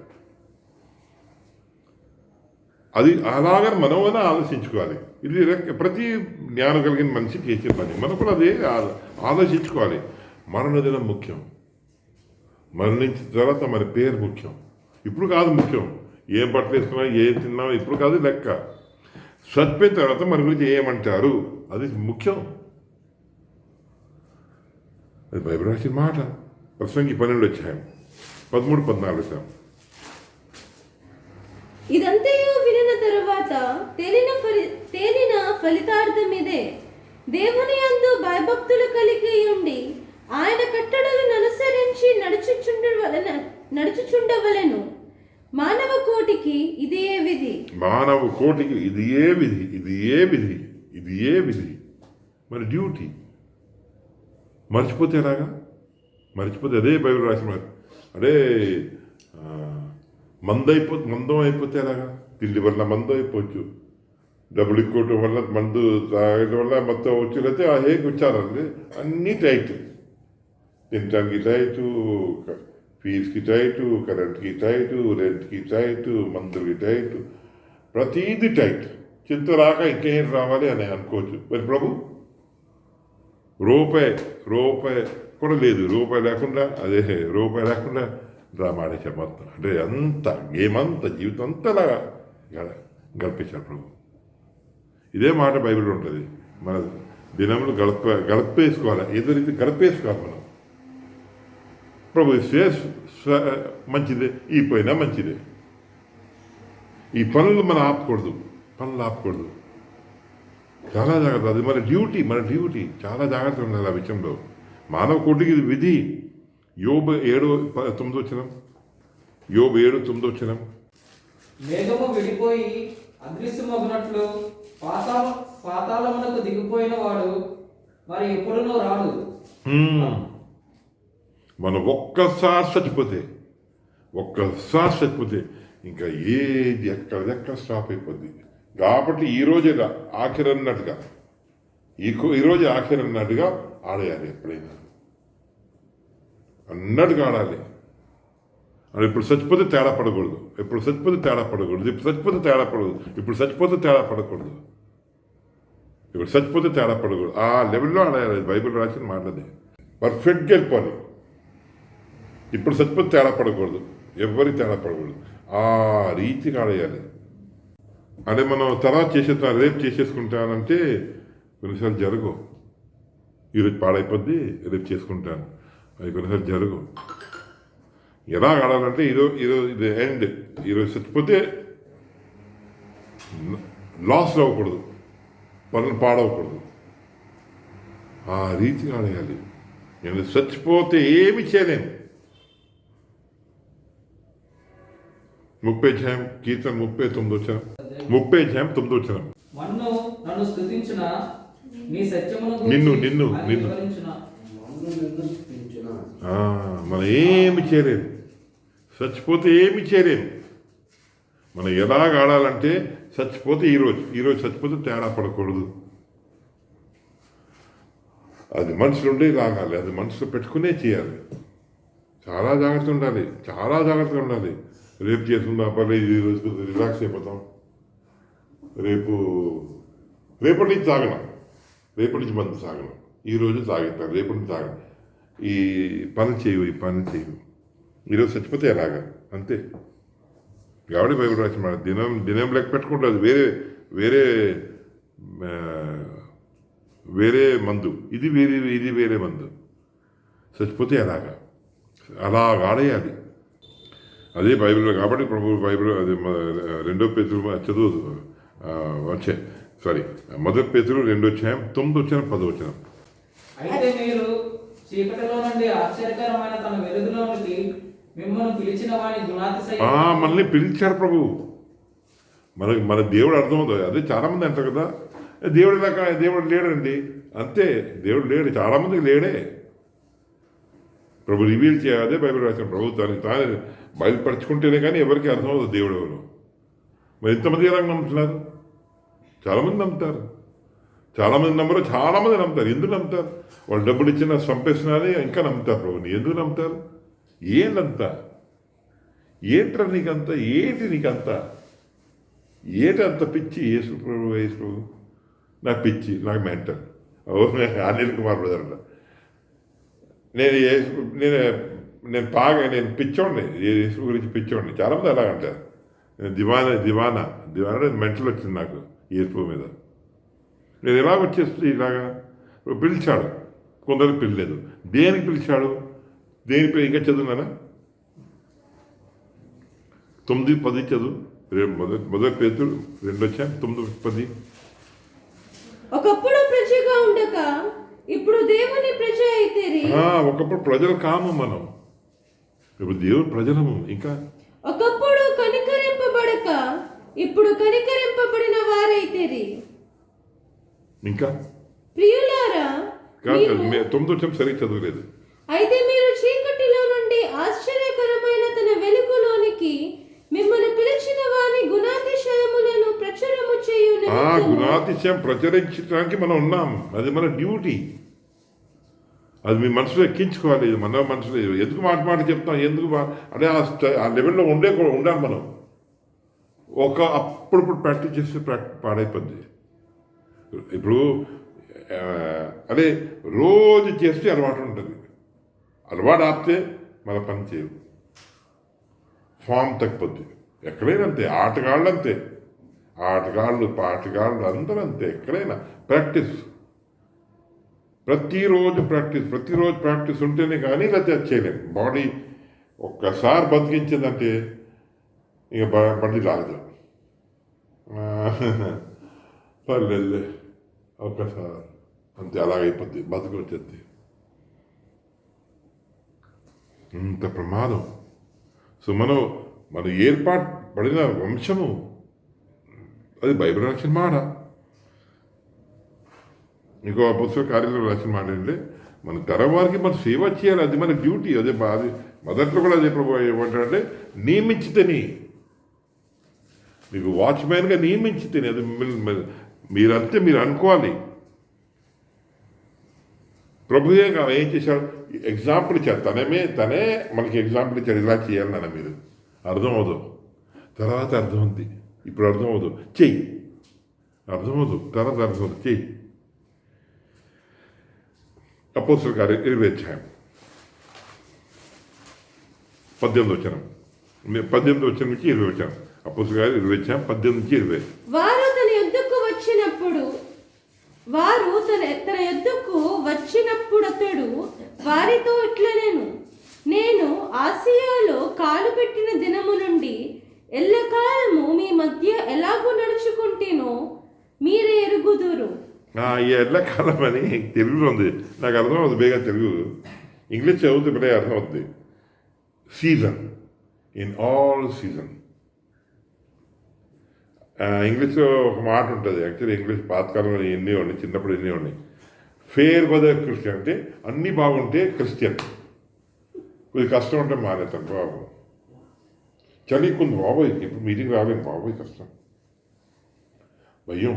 అది అలాగని మనమైనా ఆలోచించుకోవాలి. ఇది ప్రతి జ్ఞానం కలిగిన మనిషి చేసే పని. మనం కూడా అదే ఆలోచించుకోవాలి. మరణదినం ముఖ్యం, మరణించిన తర్వాత మన పేరు ముఖ్యం. ఇప్పుడు కాదు ముఖ్యం, ఏం బట్టలు వేసుకున్నా, ఏం తిన్నామో ఇప్పుడు కాదు లెక్క. చచ్చిపోయిన తర్వాత మన గురించి ఏమంటారు అది ముఖ్యం. అది బైబిల్ రాసిన మాట. ప్రసంగి 12 వచ్చాము, 13, 14 వచ్చాము. ఇదంతయు వినిన తరువాత తేలిన ఫలితార్థం ఇదే: దేవుని యందు భయభక్తులు కలిగి ఉండి ఆయన కట్టడలను అనుసరించి నడుచుచుండవలెను. మానవ కోటికి ఇది ఏ విధి. మరి డ్యూటీ మర్చిపోతే ఎలాగా? మర్చిపోతే అదే బైబిల్ రాసిన అదే మందం అయిపోతే ఎలాగా? తిండి వల్ల మందం అయిపోవచ్చు, డబ్బులు ఇక్కోవటం వల్ల, మందు తాగడం వల్ల మొత్తం వచ్చినైతే ఆ హేకి వచ్చారండి. అన్నీ టైట్, తినడానికి టైటు, ఫీజుకి టైటు, కరెంట్కి టైటు, రెంట్కి టైటు, మందులకి టైటు, ప్రతీది టైట్. చింత రాక ఇంకేం రావాలి అని అనుకోవచ్చు. మరి ప్రభు రూపాయి కూడా లేదు, రూపాయి లేకుండా డ్రామా ఆడేశారు మొత్తం. అంటే అంత గేమంతా జీవితం అంతలాగా గడిపేశారు ప్రభు. ఇదే మాట బైబిల్ ఉంటుంది. మన దినములు గడిపేసుకోవాలి, ఏదో రీతి గడిపేసుకోవాలి మనం. ప్రభు మంచిదే, ఈ పోయినా మంచిదే. ఈ పనులు మనం ఆపకూడదు. చాలా జాగ్రత్త. అది మన డ్యూటీ. చాలా జాగ్రత్త ఉండాలి ఆ విషయంలో. మానవ కోటికి ఇది విధి. యోబు 7:9 మేఘము విడిపోయి అదృశ్యమగునట్లు పాతాళమునకు దిగిపోయిన వాడు మరి ఎప్పుడునూ రాడు. మనం ఒక్కసారి చచ్చిపోతే ఇంకా ఏది ఎక్కడ స్టాప్ అయిపోద్ది. కాబట్టి ఈరోజే ఆఖరి అన్నట్టుగా ఈరోజు ఆఖరి అన్నట్టుగా ఆడేయాలి. ఎప్పుడైనా అన్నట్టుగా ఆడాలి. అది ఇప్పుడు చచ్చిపోతే తేడా పడకూడదు. ఇప్పుడు చచ్చిపోతే తేడా పడకూడదు. ఆ లెవెల్లో ఆడాలి. బైబిల్ రాసిన మాటది. పర్ఫెక్ట్గా వెళ్ళిపోవాలి. ఇప్పుడు చచ్చిపోతే తేడా పడకూడదు, ఎవరికి తేడా పడకూడదు. ఆ రీతిగా ఆడేయాలి. అదే మనం తర్వాత రేపు చేసేసుకుంటానంటే కొన్నిసార్లు జరగవు. ఈరోజు పాడైపోద్ది, రేపు చేసుకుంటాను, అది కొన్నిసార్లు జరగవు. ఎలా ఆడాలంటే ఇది ఎండ్. ఈరోజు చచ్చిపోతే లాస్ అవ్వకూడదు, పనులు పాడవకూడదు. ఆ రీతిగా ఆడేయాలి. నేను చచ్చిపోతే ఏమి చేయలేము. 30 కీర్తన 39 మన్ను నన్ను స్తుతించున, నీ సత్యమును నిన్ను మనం ఏమి చేయలేము. చచ్చిపోతే ఏమి చేయలేము. మనం ఎలాగ ఆడాలంటే చచ్చిపోతే ఈరోజు చచ్చిపోతే తేడా పడకూడదు. అది మనసులో ఉండే లాగాలి, అది మనసులో పెట్టుకునే చేయాలి. చాలా జాగ్రత్తగా ఉండాలి. రేపు చేసుకుందాం, పర్లేదు, ఈరోజు రిలాక్స్ అయిపోతాం, రేపటి నుంచి మందు సాగను. ఈరోజు తాగుతారు, రేపు తాగు, ఈ పని చేయవు, ఈ పని చేయవు, ఈరోజు చచ్చిపోతే ఎలాగా, అంతే. కాబట్టి బైబిల్ రాసిన మాట, దినం లెక్క పెట్టుకుంటుంది, వేరే ఆ, వేరే మందు, ఇది వేరే మందు, చచ్చిపోతే ఎలాగా, అలా ఆడేయాలి. అదే బైబిల్లో. కాబట్టి ప్రభు బైబిల్ అది 2 పేతురు చదువు వచ్చే సారీ 1 పేతురు 2:9-10. అయితే మీరు చీకటిలో నుండి ఆశ్చర్యకరమైన తన వెలుగులోనికి మిమ్మల్ని పిలిచిన వాని గుణాతిశయ మనల్ని పిలిచారు ప్రభు. మన దేవుడు అర్థమవుతుంది. అదే చాలామంది అంటారు కదా, దేవుడు లేడండి, అంతే, దేవుడు లేడు, చాలామందికి లేడే. ప్రభు రివీల్ చేయాలి, బైబిల్ రాసిన ప్రభు తాను బయలుపరుచుకుంటేనే కానీ ఎవరికి అర్థమవుతుంది దేవుడు ఎవరు. మరి ఇంతమంది ఎలా నమ్ముతున్నారు? చాలామంది నమ్ముతారు, చాలామంది నమ్మరు, చాలామంది నమ్ముతారు. ఎందుకు నమ్ముతారు? వాళ్ళు డబ్బులు ఇచ్చిన సంపేసినారని ఇంకా నమ్ముతారు ప్రభుని. ఎందుకు నమ్ముతారు? ఏంటంతా, ఏంట్రా నీకంతా, ఏంటి నీకంతా, ఏంటి అంత పిచ్చి? యేసు ప్రభు నాకు పిచ్చి, నాకు మెంటల్. అనిల్ కుమార్ బ్రదర్ అంట, నేను పిచ్చోడిని, యేసు గురించి పిచ్చోడిని. చాలామంది అలాగ అంటారు. దివానా మెంటల్ వచ్చింది నాకు యేసు మీద. నేను ఎలాగ వచ్చేస్తుంది ఇలాగా? పిలిచాడు, కొందరు పిల్లలేదు. దేనికి పిలిచాడు? దేనికి ఇంకా చదువునానా? 9-10 చదువు. 1 పేతురు 2:9-10. ఒకప్పుడు ప్రజగా ఉండక ఇప్పుడు దేవుని ప్రజ అయితేరి. ఒకప్పుడు ప్రజలు కాము మనం, ఇప్పుడు దేవుని ప్రజలము. ఇంకా ఒకప్పుడు కనికరింపబడక ఇప్పుడు కనికరింపబడిన వారైతేరి. ఇంకా ప్రియులారా, కాదు, 9 సరిగ్గా చదవలేదు. అయితే మీరు చీకటిలో నుండి ఆశ్చర్యకరమైన తన వెలుగులోనికి మిమ్మల్ని పిలిచిన వాని గుణాతిశయములను ప్రచురము చేయు నిమిత్తము. గుణాతిశయం ప్రచురించడానికి మనం ఉన్నాం, అది మన డ్యూటీ. అది మీ మనసులో ఎక్కించుకోవాలి. మన మనసులో ఎందుకు మాట చెప్తాం, ఎందుకు అంటే ఆ లెవెల్లో ఉండాలి మనం. అప్పుడప్పుడు ప్రాక్టీస్ చేస్తే పాడైపోద్ది. ఇప్పుడు అదే రోజు చేస్తే అలవాటు ఉంటుంది, అలవాటు ఆపితే మన పని చేయవు, ఫామ్ తగ్గిపోద్ది. ఎక్కడైనా అంతే, ఆటగాళ్ళు అంతే, ఆటగాళ్ళు పాటగాళ్ళు అందరూ అంతే. ఎక్కడైనా ప్రాక్టీస్, ప్రతిరోజు ప్రాక్టీస్ ఉంటేనే కానీ లేకపోతే చేయలేము. బాడీ ఒక్కసారి బతికించిందంటే ఇక బండి లాగదు. పర్లేదు, ఒక్కసారి అంతే, అలాగైపోద్ది, బతుకు వచ్చేది. ఇంత ప్రమాదం. సో మన ఏర్పాటు పడిన వంశము అది బైబిల్ రాసిన మాట. ఇంకో పుస్తక కార్యంలో రాసిన మాట ఏంటంటే, మన తరం వారికి మనం సేవ చేయాలి, అది మన డ్యూటీ. అది మొదట్లో కూడా అదే ప్రభు ఏమంటాడంటే, నియమించితేని, మీకు వాచ్మ్యాన్గా నియమించితేని, అది మీరంతే మీరు అనుకోవాలి. ప్రభుయే ఏం చేశాడు? ఎగ్జాంపుల్ ఇచ్చాడు, తనే మనకి ఎగ్జాంపుల్ ఇచ్చాడు, ఇలా చేయాలన్న. మీరు అర్థమవుదు, తర్వాత అర్థమవుద్ది, ఇప్పుడు అర్థమవుదు, చెయ్యి. అర్థమవుదు, తర్వాత అర్థమవుదు, చెయ్యి. అపోస్తలుల కార్యం 20 18 నుంచి 20 అపోస్తలుల కార్యం 20 18 నుంచి 20. వారు తన యొద్దకు వచ్చినప్పుడు అతడు వారితో ఇట్లనెను, నేను ఆసియాలో కాలు పెట్టిన దినము నుండి ఎల్లకాలము మీ మధ్య ఎలాగూ నడుచుకుంటేనో మీరే ఎరుగుదురు. ఈ ఎల్లకాలం అని తెలుగులో ఉంది, నాకు అర్థమవుతుంది బేగా తెలుగు. ఇంగ్లీష్ చదివితే ఇప్పుడే అర్థమవుతుంది. Season, in all season. ఇంగ్లీష్లో ఒక మాట ఉంటుంది. యాక్చువల్లీ ఇంగ్లీష్ పాతకాలంలో ఎన్ని ఉన్నాయి, చిన్నప్పుడు ఎన్ని ఉన్నాయి. ఫేర్ వెదర్ క్రిస్టియన్ అంటే అన్నీ బాగుంటే క్రిస్టియన్, కొద్ది కష్టం ఉంటే మానేతాను బాబు. చలికుంది బాబోయ్, ఇప్పుడు మీటింగ్ రాలేను బాబోయ్, కష్టం, భయం,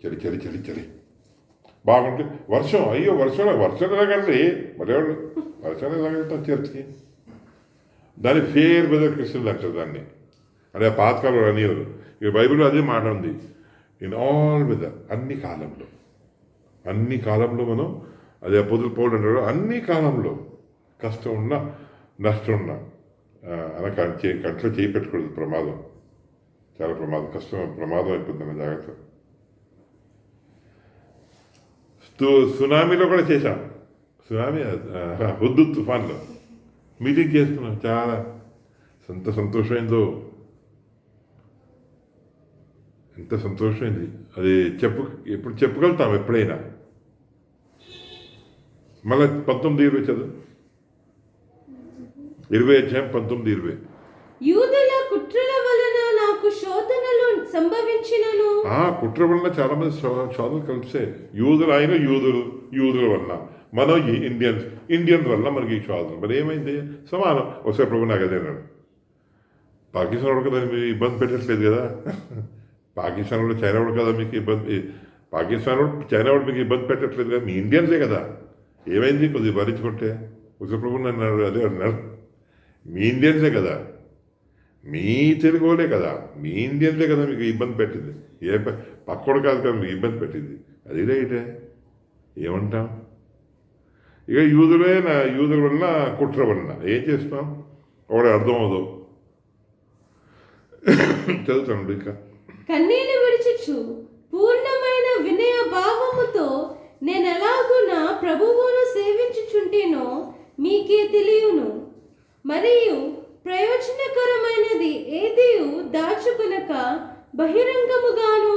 చలి బాగుంటే వర్షం, అయ్యో వర్షం ఎలాగండి మరేవాళ్ళు, వర్షం ఎలాగెళ్తాం చర్చికి. దాన్ని ఫేర్ వెదర్ క్రిస్టియన్ అంటారు దాన్ని. అదే పాతకాలంలో అనేవారు. ఇక బైబిల్లో అదే మాట ఉంది, ఇన్ ఆల్ వెదర్, అన్ని కాలంలో మనం అదే అపోస్తుల పౌలు అంటాడు, అన్ని కాలంలో కష్టం ఉన్నా నష్టం ఉన్నా అనక కంట్లో చేయి పెట్టకూడదు, ప్రమాదం, చాలా ప్రమాదం, ప్రమాదం అయిపోతుంది, జాగ్రత్త. సునామీలో కూడా చేశాం, సునామీ హుద్దు తుఫాన్లో మీటింగ్ చేసుకున్నాం, చాలా ఎంత సంతోషమైందో, ఎంత సంతోషమైంది. అది ఎప్పుడు చెప్పగలుగుతాం ఎప్పుడైనా. మళ్ళీ 19:20 చదువు, 20:19-20. యూదుల కుట్రల వలన నాకు శోధనలు సంభవించినను. కుట్ర వలన చాలా మంది శోధనలు కలిసే. యూదుల వలన మనం ఇండియన్స్ వల్ల మనకి ఈ శోధన. మరి ఏమైంది? సమానం. ఒకసారి ప్రభు నాకు అదే అన్నాడు, పాకిస్తాన్ వాడు కదా మీరు ఇబ్బంది పెట్టట్లేదు కదా, పాకిస్తాన్ వాడు చైనా వాడు కదా మీకు ఇబ్బంది, పాకిస్తాన్ వాడు చైనా వాడు మీకు ఇబ్బంది పెట్టట్లేదు కదా, మీ ఇండియన్సే కదా, ఏమైంది కొద్దిగా భరించుకుంటే. ఒకసారి ప్రభు నన్ను అదే అన్నాడు, మీ ఇండియన్సే కదా, మీ తెలుగు వాళ్ళే కదా, మీ ఇండియన్సే కదా మీకు ఇబ్బంది పెట్టింది, పక్కోడు కాదు కదా మీకు ఇబ్బంది పెట్టింది. అది రైటే, ఏమంటాం? ఇక యూదుల వలన కుట్ర వలన ఏం చేస్తాం, ఒకటి అర్థం అవదు. చదువుతాను ఇక. కన్నీళ్లు విడిచిచు పూర్ణమైన వినయ భావముతో నేను ఎలాగున ప్రభువును సేవించుచుంటేనో మీకే తెలియను. మరియు ప్రయోజనకరమైనది ఏదియు దాచుకునక బహిరంగముగాను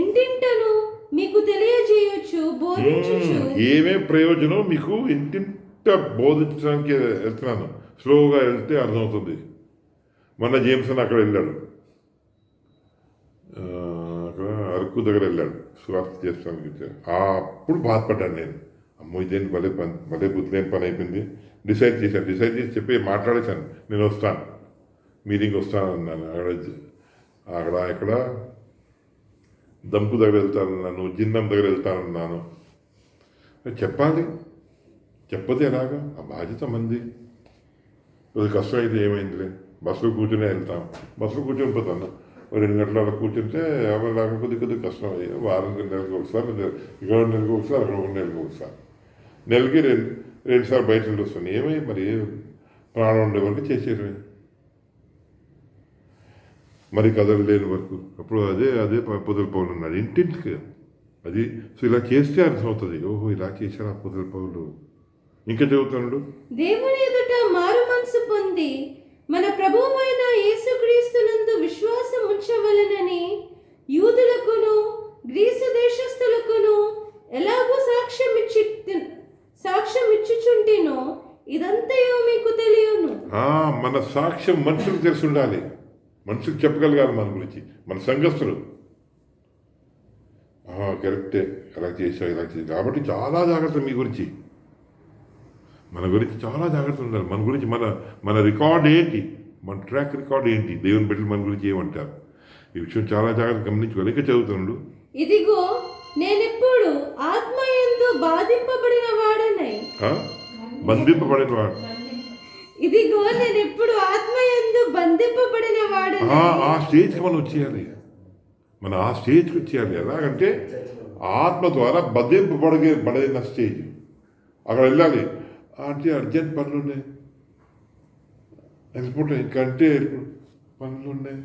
ఇంటింటను మీకు తెలియజేయొచ్చు, బోధించుచు. ఏమే ప్రయోజనం మీకు ఇంటింట బోధించడానికి వెళ్తున్నాను, స్లోగా వెళ్తే అర్థమవుతుంది. మొన్న జేమ్సన్ అక్కడ వెళ్ళాడు, అక్కడ అరకు దగ్గర వెళ్ళాడు, సువార్త చేస్తానికి. అప్పుడు బాధపడ్డాను నేను, అమ్మో ఇదేంటి భలే బుద్ధిలేని పని అయిపోయింది. డిసైడ్ చేసి చెప్పి మాట్లాడేశాను, నేను వస్తాను, మీటింగ్ వస్తాను అన్నాను. అక్కడ దంపు దగ్గర వెళ్తానన్నాను, జిన్నం దగ్గర వెళ్తానన్నాను. చెప్పాలి, చెప్పదే ఎలాగా, ఆ బాధ్యత మంది. కొద్ది కష్టం అయితే ఏమైందిలే, బస్సులో కూర్చునే వెళ్తాం, బస్సులో కూర్చొని పోతాను, 2 గంటల అలా కూర్చుంటే అలాగా కొద్ది కష్టం అయ్యి, వారం నెలకి ఒకసారి, ఇక్కడ నెలకి ఒకసారి, అక్కడ 1 నెలకి ఒకసారి, నెలకి 2 సార్లు బయట నుండి వస్తాను. ఏమై మరి ప్రాణం ఉండే వరకు చేసేయడమే, మరి కథలు లేని వరకు. అప్పుడు అదే పొదల పౌలు ఉన్నాడు ఇంటింటికి. అది సో ఇలా చేస్తే అర్థమవుతుంది, ఓహో ఇలా చేశారు ఆ పొదల పౌలు. ఇంకా చదువుతున్నాడు, దేవుని ఎదుట మారు మనసు పొంది మన ప్రభువైన యేసుక్రీస్తునందు విశ్వాసం ఉంచవలెనని యూదులకును గ్రీసు దేశస్థులకును ఎలాగో సాక్ష్యం ఇచ్చుచుంటేనో ఇదంతయో మీకు తెలియను. మన సాక్ష్యం మనుషులకు తెలిసి ఉండాలి, మనుషులకు చెప్పగలగాలి మన గురించి, మన సంఘస్థులు. కరెక్టే, ఇలా చేసావు ఇలా చేసావు. కాబట్టి చాలా జాగ్రత్త మీ గురించి, మన గురించి చాలా జాగ్రత్త ఉండాలి. మన గురించి మన రికార్డ్ ఏంటి, మన ట్రాక్ రికార్డ్ ఏంటి, దేవుని బిడ్డలు మన గురించి ఏమంటారు, ఈ విషయం చాలా జాగ్రత్త గమనించుకోవాలి. ఇంకా చదువుతున్నాడు, ఇదిగో నేనెప్పుడు ఆత్మయందు బాధింపబడిన వాడనై. బంధింపబడిన వాడు. ఇదిగో నేనెప్పుడు ఆత్మయందు బంధింపబడిన వాడనై. ఆ స్టేజ్కి మనం వచ్చేయాలి, మనం ఆ స్టేజ్కి వచ్చేయాలి. ఎలాగంటే ఆత్మ ద్వారా బంధింపబడిన స్టేజ్, అక్కడ వెళ్ళాలి. అంటే అర్జెంట్ పనులు ఉన్నాయి, వెళ్ళిపోతాయి, ఇంకంటే పనులు ఉన్నాయి,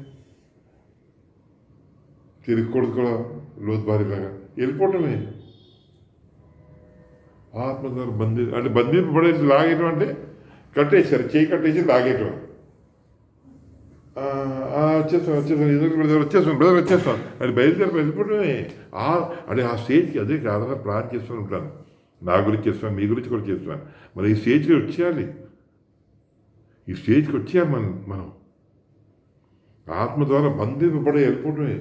తిరిగి కూడా లోతుబారిలాగా వెళ్ళిపోవటమే. ఆత్మ ద్వారా అంటే బంధింపబడేసి లాగేయటం అంటే కట్టేశారు, చేయి కట్టేసి లాగేయటం. వచ్చేస్తాం అది బయలుదేరి వెళ్ళిపోవటమే. అంటే ఆ స్టేజ్కి అదే కాదన్నా ప్లాన్ చేస్తూ ఉంటాను, నా గురించి చేస్తున్నాను, మీ గురించి కూడా చేస్తున్నాను. మరి ఈ స్టేజ్కి వచ్చేయాలి, ఈ స్టేజ్కి వచ్చేయాలి మనం ఆత్మ ద్వారా బంధింపబడి వెళ్ళిపోవటమే.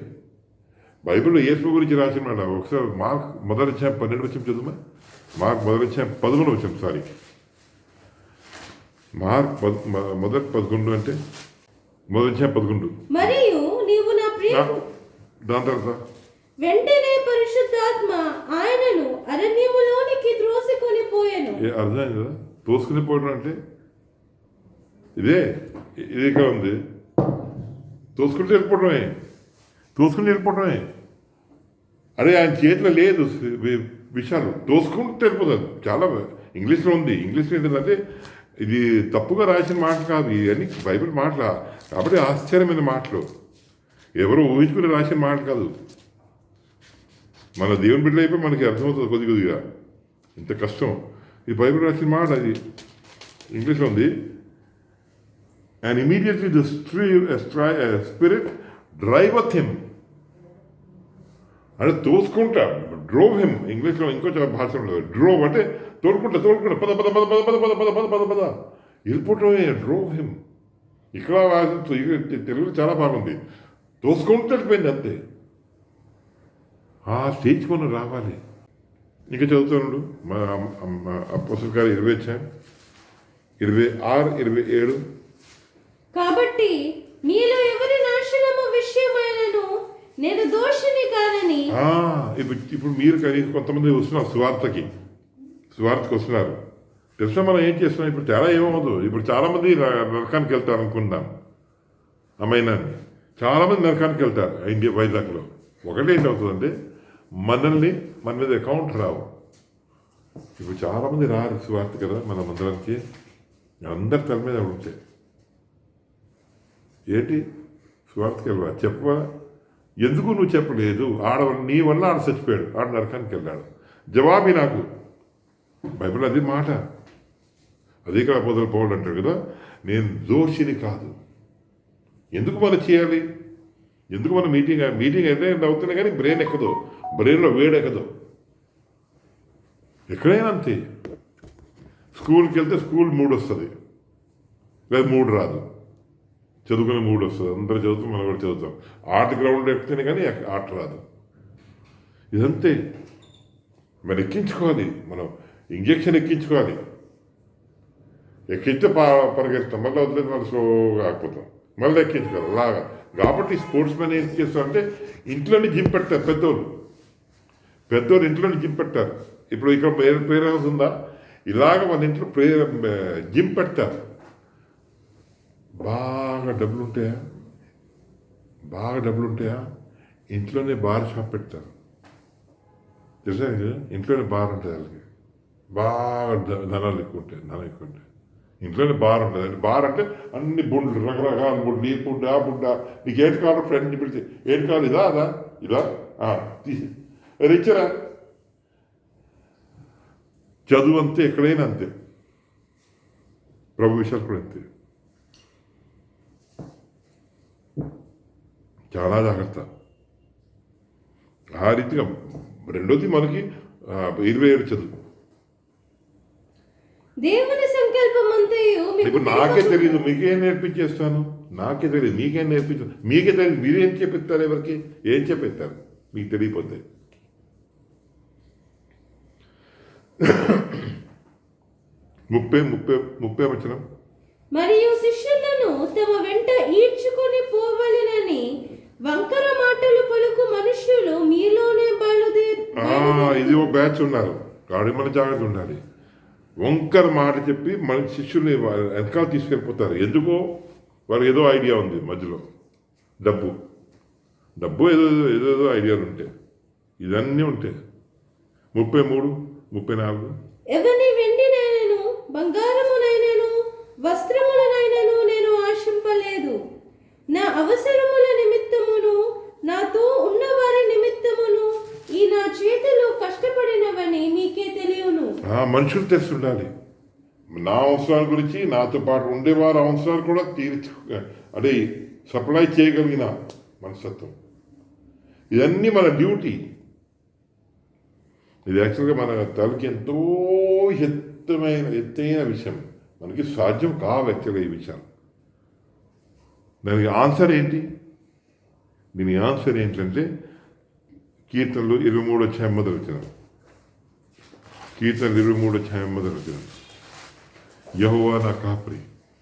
బైబిల్లో యేసు గురించి రాసిన మాట ఒకసారి మార్క్ 1:12 చదువుమా. మార్క్ 1:11 సారీ, మార్క్ 1:11 అంటే 1:11. మరియు నీవు నా ప్రియ. దాని తర్వాత వెంటనే పరిశుద్ధాత్మ ఆయనను అరణ్యములోనికి త్రోసికొని పోయెను. అర్థమైంది కదా, తోసుకుని పోవడం అంటే ఇదే ఇక్కడ ఉంది, తోసుకుంటూ వెళ్ళిపోవడమే. అదే ఆయన చేతిలో లేదు విషయాలు తోసుకుంటూ తెలిపోతుంది. చాలా ఇంగ్లీష్లో ఉంది. ఇంగ్లీష్లో ఏంటంటే ఇది తప్పుగా రాసిన మాటలు కాదు, ఇవన్నీ బైబిల్ మాటలు. కాబట్టి ఆశ్చర్యమైన మాటలు, ఎవరు ఊహించుకుని రాసిన మాటలు కాదు. మన దేవుని బిడ్డలు అయిపోయి మనకి అర్థమవుతుంది కొద్దిగా. ఇంత కష్టం ఈ బైబిల్ రాసిన మాట. అది ఇంగ్లీష్లో ఉంది. And immediately the spirit driveth him, అంటే తోసుకుంటా. డ్రోవ్ హిమ్ ఇంగ్లీష్లో ఇంకో భాష ఉండదు. డ్రోవ్ అంటే తోడుకుంటా పద పద పద పద పద పద పద పద పద పద వెళ్ళిపోవటమే. డ్రోవ్ హిమ్ ఇక్కడ తెలుగులో చాలా బాగుంది. తోసుకుంటూ వెళ్ళిపోయింది అంతే. ఆ స్టేజ్ మనం రావాలి. ఇంకా చదువుతున్నాడు మా అపోస్తలుల కార్యం 26:27. కాబట్టి మీలో ఎవరి నాశనము విషయమైనను నేను దోషిని కానని. ఇప్పుడు మీరు కొంతమంది వస్తున్నారు సువార్తకి వస్తున్నారు. తెలుసా మనం ఏం చేస్తున్నాం? ఇప్పుడు తేడా ఏమవుదు. ఇప్పుడు చాలామంది నరకానికి వెళ్తారు అనుకుందాం. అమ్మాయినాన్ని చాలామంది నరకానికి వెళ్తారు ఇండియా వైజాగ్లో. ఒకటేంటి అవుతుందంటే మన మీద అకౌంట్ రావు. ఇప్పుడు చాలామంది రారు సువార్త కదా మన మందిరానికి. అందరి తల మీద ఉంటాయి. ఏంటి సువార్తకి వెళ్ళవా? చెప్పవా? ఎందుకు నువ్వు చెప్పలేదు? నీ వల్ల ఆడ చచ్చిపోయాడు, ఆడ నరకానికి వెళ్ళాడు. జవాబి నాకు బైబిల్ అది మాట. అదే కదా అపోస్తలుడు పౌలు అంటాడు కదా, నేను దోషిని కాదు. ఎందుకు మనం చేయాలి? ఎందుకు మనం మీటింగ్ అయితే అవుతున్నాయి కానీ బ్రెయిన్ ఎక్కదు, బ్రెయిన్లో వేడెక్కదు. ఎక్కడైనా అంతే. స్కూల్కి వెళ్తే స్కూల్ మూడు వస్తుంది, లేదా మూడు రాదు. చదువుకునే మూడు వస్తుంది. అందరూ చదువుతాం, మనం కూడా చదువుతాం. ఆర్ట్ గ్రౌండ్ ఎక్కితేనే కానీ ఆర్ట్ రాదు. ఇదంతే. మరి ఎక్కించుకోవాలి, మనం ఇంజక్షన్ ఎక్కించుకోవాలి. ఎక్కించే పరిగెత్తాం, మళ్ళీ వదిలేదు, మళ్ళీ స్లోగా ఆగిపోతాం, మళ్ళీ ఎక్కించుకోవాలి అలాగా. కాబట్టి స్పోర్ట్స్ మెన్ ఏం చేస్తారంటే ఇంట్లోనే జిమ్ పెడతారు. పెద్దోళ్ళు ఇంట్లోనే జిమ్ పెట్టారు. ఇప్పుడు ఇక్కడ ప్రేయర్ హౌస్ ఉందా, ఇలాగ మన ఇంట్లో జిమ్ పెడతారు. బాగా డబ్బులు ఉంటాయా ఇంట్లోనే బార్ షాప్ పెడతారు. తెలుసా? ఇంట్లోనే బార్ ఉంటుంది వాళ్ళకి. బాగా ధనం ఎక్కువ ఉంటాయి. ఇంట్లోనే బార్ ఉంటుంది. అంటే బార్ అంటే అన్ని బుడ్లు, రకరకాల బుడ్లు, ఈ బుడ్డ ఆ బుడ్డ, నీకు ఏంటి కావాలో ఫ్రెండ్ని పెడితే ఏంటి కావాలి, ఇలా తీసి ఇచ్చరా. చదువు అంతే, ఎక్కడైనా అంతే. ప్రభు విషయాలు కూడా అంతే. చాలా జాగ్రత్త. ఆ రీతిగా. రెండోది మనకి 27 చదువు. దేవుని సంకల్పం అంతయు ఇప్పుడు నాకే తెలియదు, మీకేం నేర్పించేస్తాను? నాకే తెలియదు, మీకేం నేర్పించాను? మీకే తెలియదు, మీరేం చెప్పిస్తారు? ఎవరికి ఏం చెప్పిస్తారు? మీకు తెలియపోతే 30 వచనం. మరియు శిష్యులను తమ వెంట ఈడ్చుకొని పోవలెనని వంకర మాటలు పలుకు మనుష్యులు మీలోనే ఇది ఒక బ్యాచ్ ఉన్నారు. కాబట్టి మన జాగ్రత్త ఉండాలి. వంకర మాట చెప్పి మన శిష్యుల్ని వెనకాల తీసుకెళ్ళిపోతారు. ఎందుకో వాళ్ళకి ఏదో ఐడియా ఉంది మధ్యలో. డబ్బు ఏదో ఐడియాలు ఉంటాయి. ఇవన్నీ ఉంటాయి. 33, 34. ఎవని వెండినైనను బంగారమునైనను వస్త్రములనైనను నేను ఆశింపలేదు. నా అవసరముల నిమిత్తమును నాతో ఉన్నవారి నిమిత్తమును ఈ నా చేతులు కష్టపడినవని మీకే తెలియను. మనుషులు తెలుసుండాలి. నా అవసరాల గురించి, నాతో పాటు ఉండేవారి అవసరాలు కూడా అంటే సప్లై చేయగలిగిన మనస్తత్వం. ఇవన్నీ మన డ్యూటీ. ఇది యాక్చువల్గా మన తలకి ఎంతో ఎత్తైన విషయం. మనకి సాధ్యం కావు యాక్చువల్గా ఈ విషయం. దానికి ఆన్సర్ ఏంటి? దీని ఆన్సర్ ఏంటంటే కీర్తనలు 23:8. కీర్తనలు 23:8. యెహోవా నా కాపరి,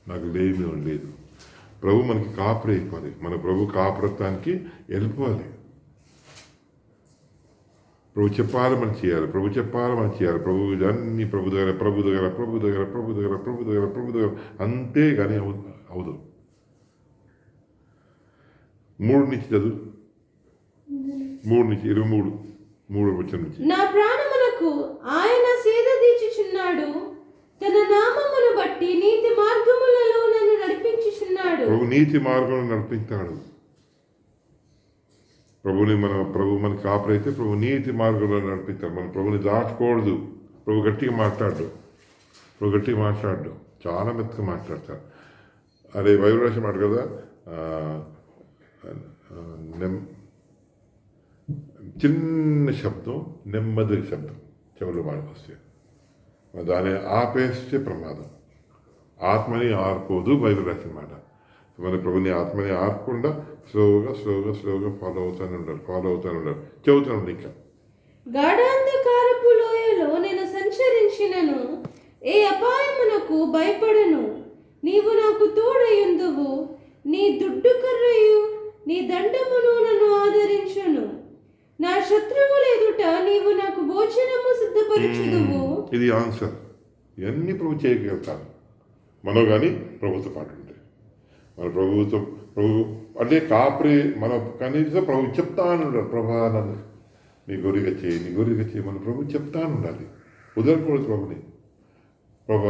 నాకు లేమి లేదు. ప్రభు మనకి కాపరి అయిపోవాలి. మన ప్రభు కాపరత్వానికి వెళ్ళిపోవాలి. ప్రభు చెప్పాలి మనం చేయాలి. ప్రభు అన్ని ప్రభు దగ్గర అంతే కానీ అవదు. 3 నుంచి చదువు. 3 నుంచి 23 3 వచ్చిన నుంచి. నా ప్రాణమునకు కొరకు ఆయన సేద తీర్చుచున్నాడు. తన నామమును బట్టి నీతి మార్గములలో నన్ను నడిపించుచున్నాడు. ప్రభు నీతి మార్గంలో నడిపిస్తాడు. ప్రభు మనకి కాపరైతే ప్రభు నీతి మార్గంలో నడిపిస్తాడు. మన ప్రభుని దాచకూడదు. ప్రభు గట్టిగా మాట్లాడు. చాలా మెత్తగా మాట్లాడతాడు. అదే బైబిల్ రాసిన మాట కదా, చిన్న శబ్దం, నెమ్మది శబ్దం చెవులు మాడికొస్తే దాన్ని ఆపేస్తే ప్రమాదం. ఆత్మని ఆర్పోదు బైబిల్ రాసిన మాట. మన ప్రభుని ఆత్మని ఆర్పకుండా స్లోగా ఫాలో అవుతూనే ఉండాలి. చెబుతాను ఇంకా. గాఢాంధకారపు లోయలో నేను సంచరించినను ఏ అపాయమునకు భయపడను. నీవు నాకు తోడయుందువు. నీ దుడ్డు కర్రయు నీ దండమును నన్ను ఆదరించును. నా శత్రువుల ఎదుట నీవు నాకు భోజనము సిద్ధపరచుదువు. ఇది ఆన్సర్. ఇవన్నీ ప్రభు చేయగలుగుతాను మనం కానీ ప్రభుత్వ పాటు ఉంటే. మన ప్రభు అంటే కాపరి మన కనీసం ప్రభు చెప్తానుండాలి. ప్రభా నన్ను నీ గొరిగ చేయి మన ప్రభు చెప్తానుండాలి. కుదరకూడదు ప్రభుని. ప్రభు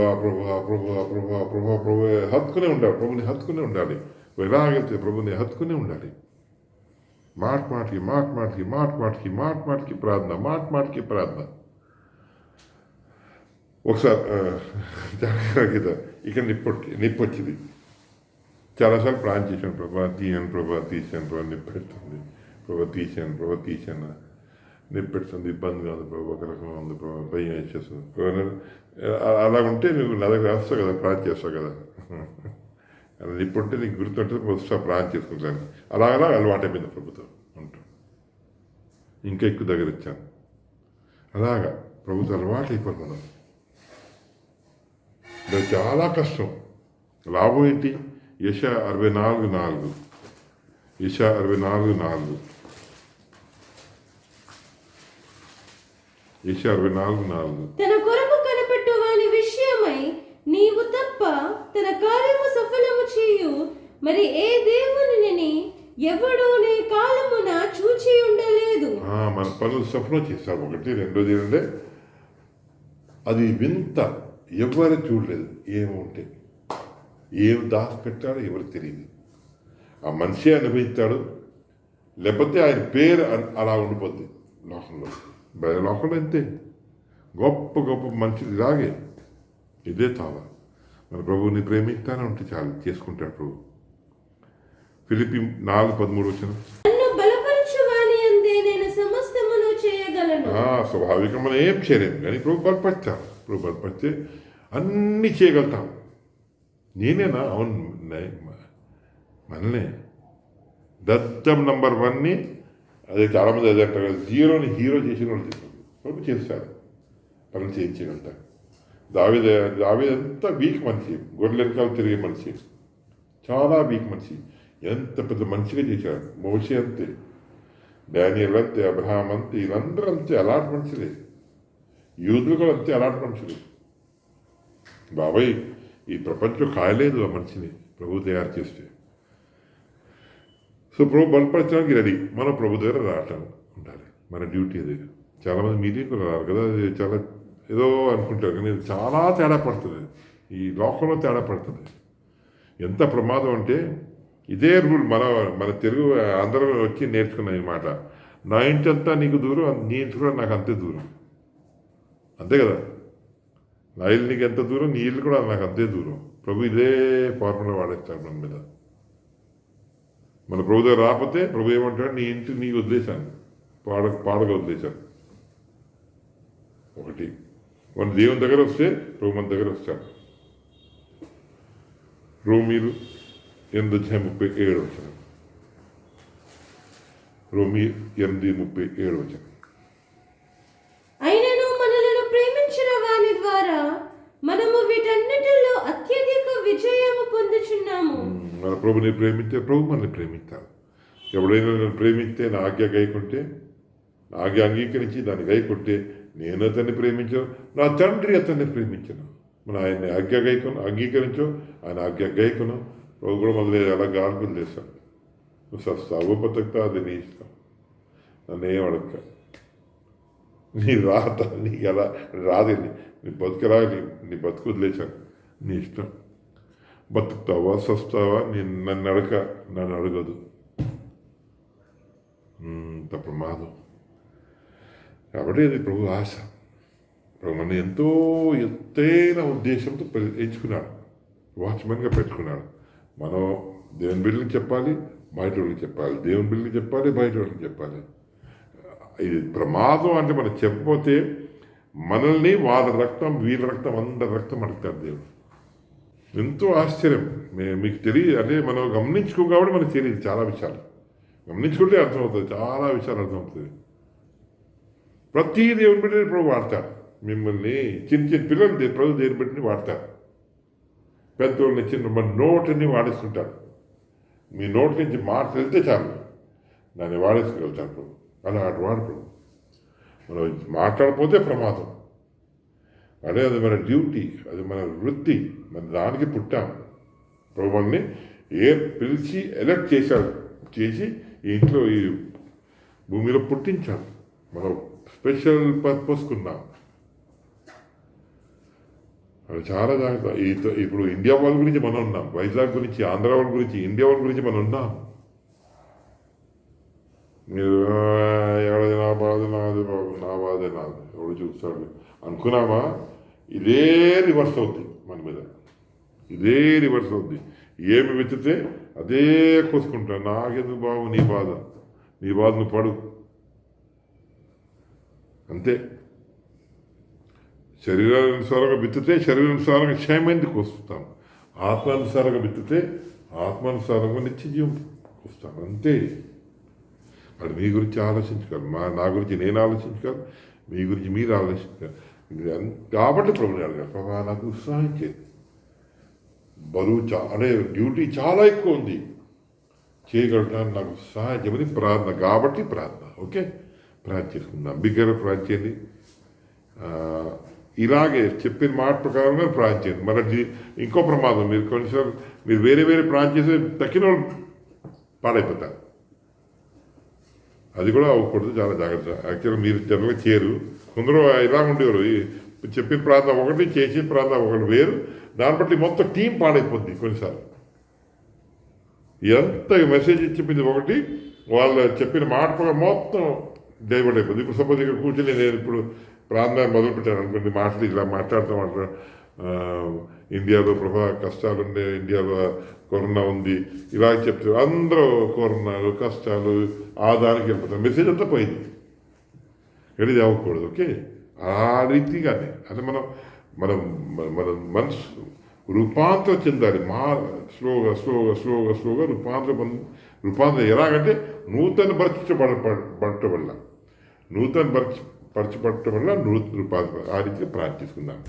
హత్తుకునే ఉండాలి. ప్రభుని హత్తుకునే ఉండాలి. ఎలాగైతే ప్రభుని హత్తుకునే ఉండాలి. మాటికి ప్రార్థన. ఒకసారి ఇక్కడ నిప్పు వచ్చింది. చాలాసార్లు ప్లాన్ చేశాను. ప్రభా తీసాను నిప్పు పెడుతుంది. ప్రభా తీసాను నిప్పు పెడుతుంది. ఇబ్బందిగా ఉంది ప్రభు, ఒక రకంగా ఉంది ప్రభు, భయం వేసేస్తుంది. అలా ఉంటే నువ్వు నా దగ్గర వేస్తావు కదా, ప్లాన్ చేస్తావు కదా. అలా నిప్పు ఉంటే నీకు గుర్తుంటే వస్తా ప్లాన్ చేసుకుంటాను. అలాగలా అలవాటు అయిపోయింది ప్రభుత్వం ఉంటాం. ఇంకా ఎక్కువ దగ్గర ఇచ్చాను. అలాగా ప్రభుత్వం అలవాటు అయిపోయింది మనం. ఇది చాలా కష్టం. లాభం ఏంటి? యెషయా 64:4. యెషయా 64:4. తన కొరకు కనిపెట్టు వాని విషయమై నీవు తప్ప తన కార్యము సఫలము చేయు మరి ఏ దేవునిని ఎవడు నీ కాలమున చూచి ఉండలేదు. మన పనులు సఫలం చేస్తాం. ఒకటి. రెండోది ఏంటంటే అది వింత, ఎవరు చూడలేదు. ఏముంటే ఏం దాచిపెట్టాడో ఎవరికి తెలియదు. ఆ మనిషి అనుభవిస్తాడు, లేకపోతే ఆయన పేరు అలా ఉండిపోద్ది లోకంలో. లోకంలో అంతే. గొప్ప మనుషులు ఇలాగే. ఇదే తావ. మన ప్రభువుని ప్రేమిస్తానే ఉంటే చాలు, చేసుకుంటాడు ప్రభు. ఫిలిప్పీ 4:13 వచ్చిన నన్ను బలపరచు వాని యందే నేను సమస్తమును చేయగలను. స్వాభావికంగా మనం ఏం చేయలేము, కానీ ప్రభు బలపరుస్తాడు. ప్రభు బలపరిస్తే అన్నీ చేయగలుగుతాం. నేనేనా? అవును, మననే. దత్తం నంబర్ 1ని అదే చాలామంది అదే అంటారు కదా, జీరోని హీరో చేసిన వాళ్ళు చెప్పారు. ప్రభు చేస్తాడు, పనులు చేయించగలుగుతాడు. దావీదంతా వీక్ మనిషి, గొర్రెల వెనకాల తిరిగే మనిషి, చాలా వీక్ మనిషి. ఎంత పెద్ద మనిషిగా చేశాడు. మోషే అంతే, డానియల్ అంతే, అబ్రహాం అంతే, వీళ్ళందరూ అంతే అలాంటి మనుషులే. యూదులు కూడా అంతే అలాంటి మనుషులు. బాబాయ్, ఈ ప్రపంచం కాయలేదు ఆ మనిషిని ప్రభు తయారు చేస్తే. సో ప్రభు బలపరచడానికి రెడీ. మనం ప్రభు దగ్గర రావటం ఉండాలి, మన డ్యూటీ అది. చాలామంది మీటింగ్ కూడా రారు కదా, అది చాలా ఏదో అనుకుంటారు, కానీ చాలా తేడా పడుతుంది. ఈ లోకంలో తేడా పడుతుంది. ఎంత ప్రమాదం అంటే ఇదే రూల్ మన తెలుగు అందరూ వచ్చి నేర్చుకున్న ఈ మాట. నా ఇంటి అంతా నీకు దూరం, నీ ఇంటి కూడా నాకు అంతే దూరం. అంతే కదా, నా ఇల్లు నీకు ఎంత దూరం, నీ ఇల్లు కూడా నాకు అంతే దూరం. ప్రభు ఇదే ఫార్ములా వాడేస్తాడు మన మీద. మన ప్రభు దగ్గర రాకపోతే ప్రభు ఏమంటాడు, నీ ఇంటి నీకు వదిలేశాను, పాడగా వదిలేశాను. ఒకటి. మన దేవుని దగ్గర వస్తే ప్రభు మన దగ్గర వస్తాడు. రోమీలు 8:37 వచ్చిన. రోమీ 8:37 వచ్చిన. అయినను మనలను ప్రేమించిన వాని ద్వారా మనము వీటన్నిటిలో అత్యధిక విజయము పొందుచున్నాము. మన ప్రభుని ప్రేమిస్తే ప్రభు మనల్ని ప్రేమిస్తాడు. ఎవడైనా నన్ను ప్రేమిస్తే నా ఆజ్ఞ గైకుంటే, నా ఆజ్ఞ అంగీకరించి దాన్ని గైకుంటే నేను అతన్ని ప్రేమించాను, నా తండ్రి అతన్ని ప్రేమించను. మన ఆయన్ని ఆజ్ఞ గైకొను, అంగీకరించు, ఆయన ఆజ్ఞ గైకొను. ప్రభు కూడా మొదలే అలా గార్పులు చేశాను. నువ్వు సస్తావు బతుకుతా, అది నీ ఇష్టం, నన్ను ఏం అడక్క. నీ రాత నీకు ఎలా రాదు, నీ బతుకురా, నీ బతుకు వదిలేశాను, నీ ఇష్టం. బతుకుతావా సస్తావా నన్ను అడగదు. ఇంత ప్రమాదం. కాబట్టి అది ప్రభు ఆశ. ప్రభు నన్ను ఎంతో ఎత్తైన ఉద్దేశంతో ఎంచుకున్నాడు, వాచ్మెన్గా పెట్టుకున్నాడు. మనం దేవుని బిడ్డలకు చెప్పాలి, బయట వాళ్ళకి చెప్పాలి, దేవుని బిడ్డలకు చెప్పాలి, బయట వాళ్ళకి చెప్పాలి. ఇది ప్రమాదం అంటే మనం చెప్పకపోతే మనల్ని వాళ్ళ రక్తం వీళ్ళ రక్తం అందరి రక్తం అడుగుతారు దేవుడు. ఎంతో ఆశ్చర్యం. మీకు తెలియదు అంటే మనం గమనించుకో కాబట్టి మనకు తెలియదు చాలా విషయాలు. గమనించుకుంటే అర్థమవుతుంది, చాలా విషయాలు అర్థమవుతుంది. ప్రతి దేవుని బిడ్డని ప్రభు వాడతాడు. మిమ్మల్ని చిన్న చిన్న పిల్లలు ప్రభు దేవుని బిడ్డని వాడతాడు. పెద్దోళ్ళని చిన్న మన నోటిని వాడేసుకుంటాడు. మీ నోటి నుంచి మాట వెళ్తే చాలు దాన్ని వాడేసుకెళ్తాడు ప్రభు. అలా అటు వాడు ప్రభు. మనం మాట్లాడకపోతే ప్రమాదం. అది మన డ్యూటీ, అది మన వృత్తి, మన దానికి పుట్టాం. ప్రభువుని పిలిచి ఎలక్ట్ చేసి ఈ ఇంట్లో ఈ భూమిలో పుట్టించాడు. మనం స్పెషల్ పర్పస్కున్నాం. అది చాలా జాగ్రత్త. ఇప్పుడు ఇండియా వాళ్ళ గురించి మనం ఉన్నాం, వైజాగ్ గురించి, ఆంధ్ర వాళ్ళ గురించి, ఇండియా వాళ్ళ గురించి మనం ఉన్నాం. మీరు ఎవడది నా బాధ నాది బాబు, నా బాధే నాది, ఎవడు చూస్తాడు అనుకున్నామా? ఇదే రివర్స్ అవుద్ది మన మీద, ఇదే రివర్స్ అవుద్ది. ఏమి వెతితే అదే కోసుకుంటాను. నాకెందుకు బాబు నీ బాధ నువ్వు పడు, అంతే. శరీరానుసారంగా విత్తితే శరీరానుసారంగా క్షేమాన్ని కోస్తాం, ఆత్మానుసారంగా విత్తితే ఆత్మానుసారంగా నిత్య జీవం కోస్తాం, అంతే. అది మీ గురించి ఆలోచించుకోవాలి, నా గురించి నేను ఆలోచించుకోవాలి, మీ గురించి మీరు ఆలోచించుకోవాలి. కాబట్టి ప్రభుని అడగాలి, ప్రభా నాకు ఉత్సాహం చేయండి, బరువు అనే డ్యూటీ చాలా ఎక్కువ ఉంది, చేయగలటానికి నాకు సహాయం చేయమని ప్రార్థన. కాబట్టి ప్రార్థన, ఓకే, ప్రార్థన చేసుకుందాం. బిగ్గరగా ప్రార్థన చేయండి. ఇలాగే చెప్పిన మాట ప్రకారంగా ప్రార్థన చేయండి. మరి ఇంకో ప్రమాదం, మీరు కొన్నిసార్లు మీరు వేరే ప్రార్థన చేసి తక్కిన వాళ్ళు పాడైపోతారు. అది కూడా అవ్వకూడదు, చాలా జాగ్రత్త. యాక్చువల్గా మీరు జనరల్గా చేయరు. కొందరు ఇలా ఉండేవారు, చెప్పిన ప్రార్థన ఒకటి, చేసిన ప్రార్థన ఒకటి వేరు, దాన్ని బట్టి మొత్తం టీం పాడైపోద్ది. కొన్నిసార్లు ఎంత మెసేజ్ చెప్పింది ఒకటి, వాళ్ళు చెప్పిన మాట ప్రకారం మొత్తం డైవర్ట్ అయిపోద్ది. ఇప్పుడు సపోజ్ ఇక్కడ కూర్చొని నేను ఇప్పుడు ప్రార్థన మొదలుపెట్టాను అనుకోండి, ఇలా మాట్లాడుతూ ఇండియాలో ప్రభా కష్టాలు ఉండే, ఇండియాలో కరోనా ఉంది, ఇలా చెప్తే అందరూ కరోనాలు కష్టాలు దానికి వెళ్ళిపోతారు, మెసేజ్ అంతా పోయింది. ఇది అవ్వకూడదు, ఓకే. ఆ రీతిగానే అంటే మనం మనసు రూపాంతరం చెందాలి. స్లోగా రూపాంతరం ఎలాగంటే నూతన పరచబడటం వల్ల రూపాంతరం ఆ రీతిగా ప్రార్థించుకుందాం.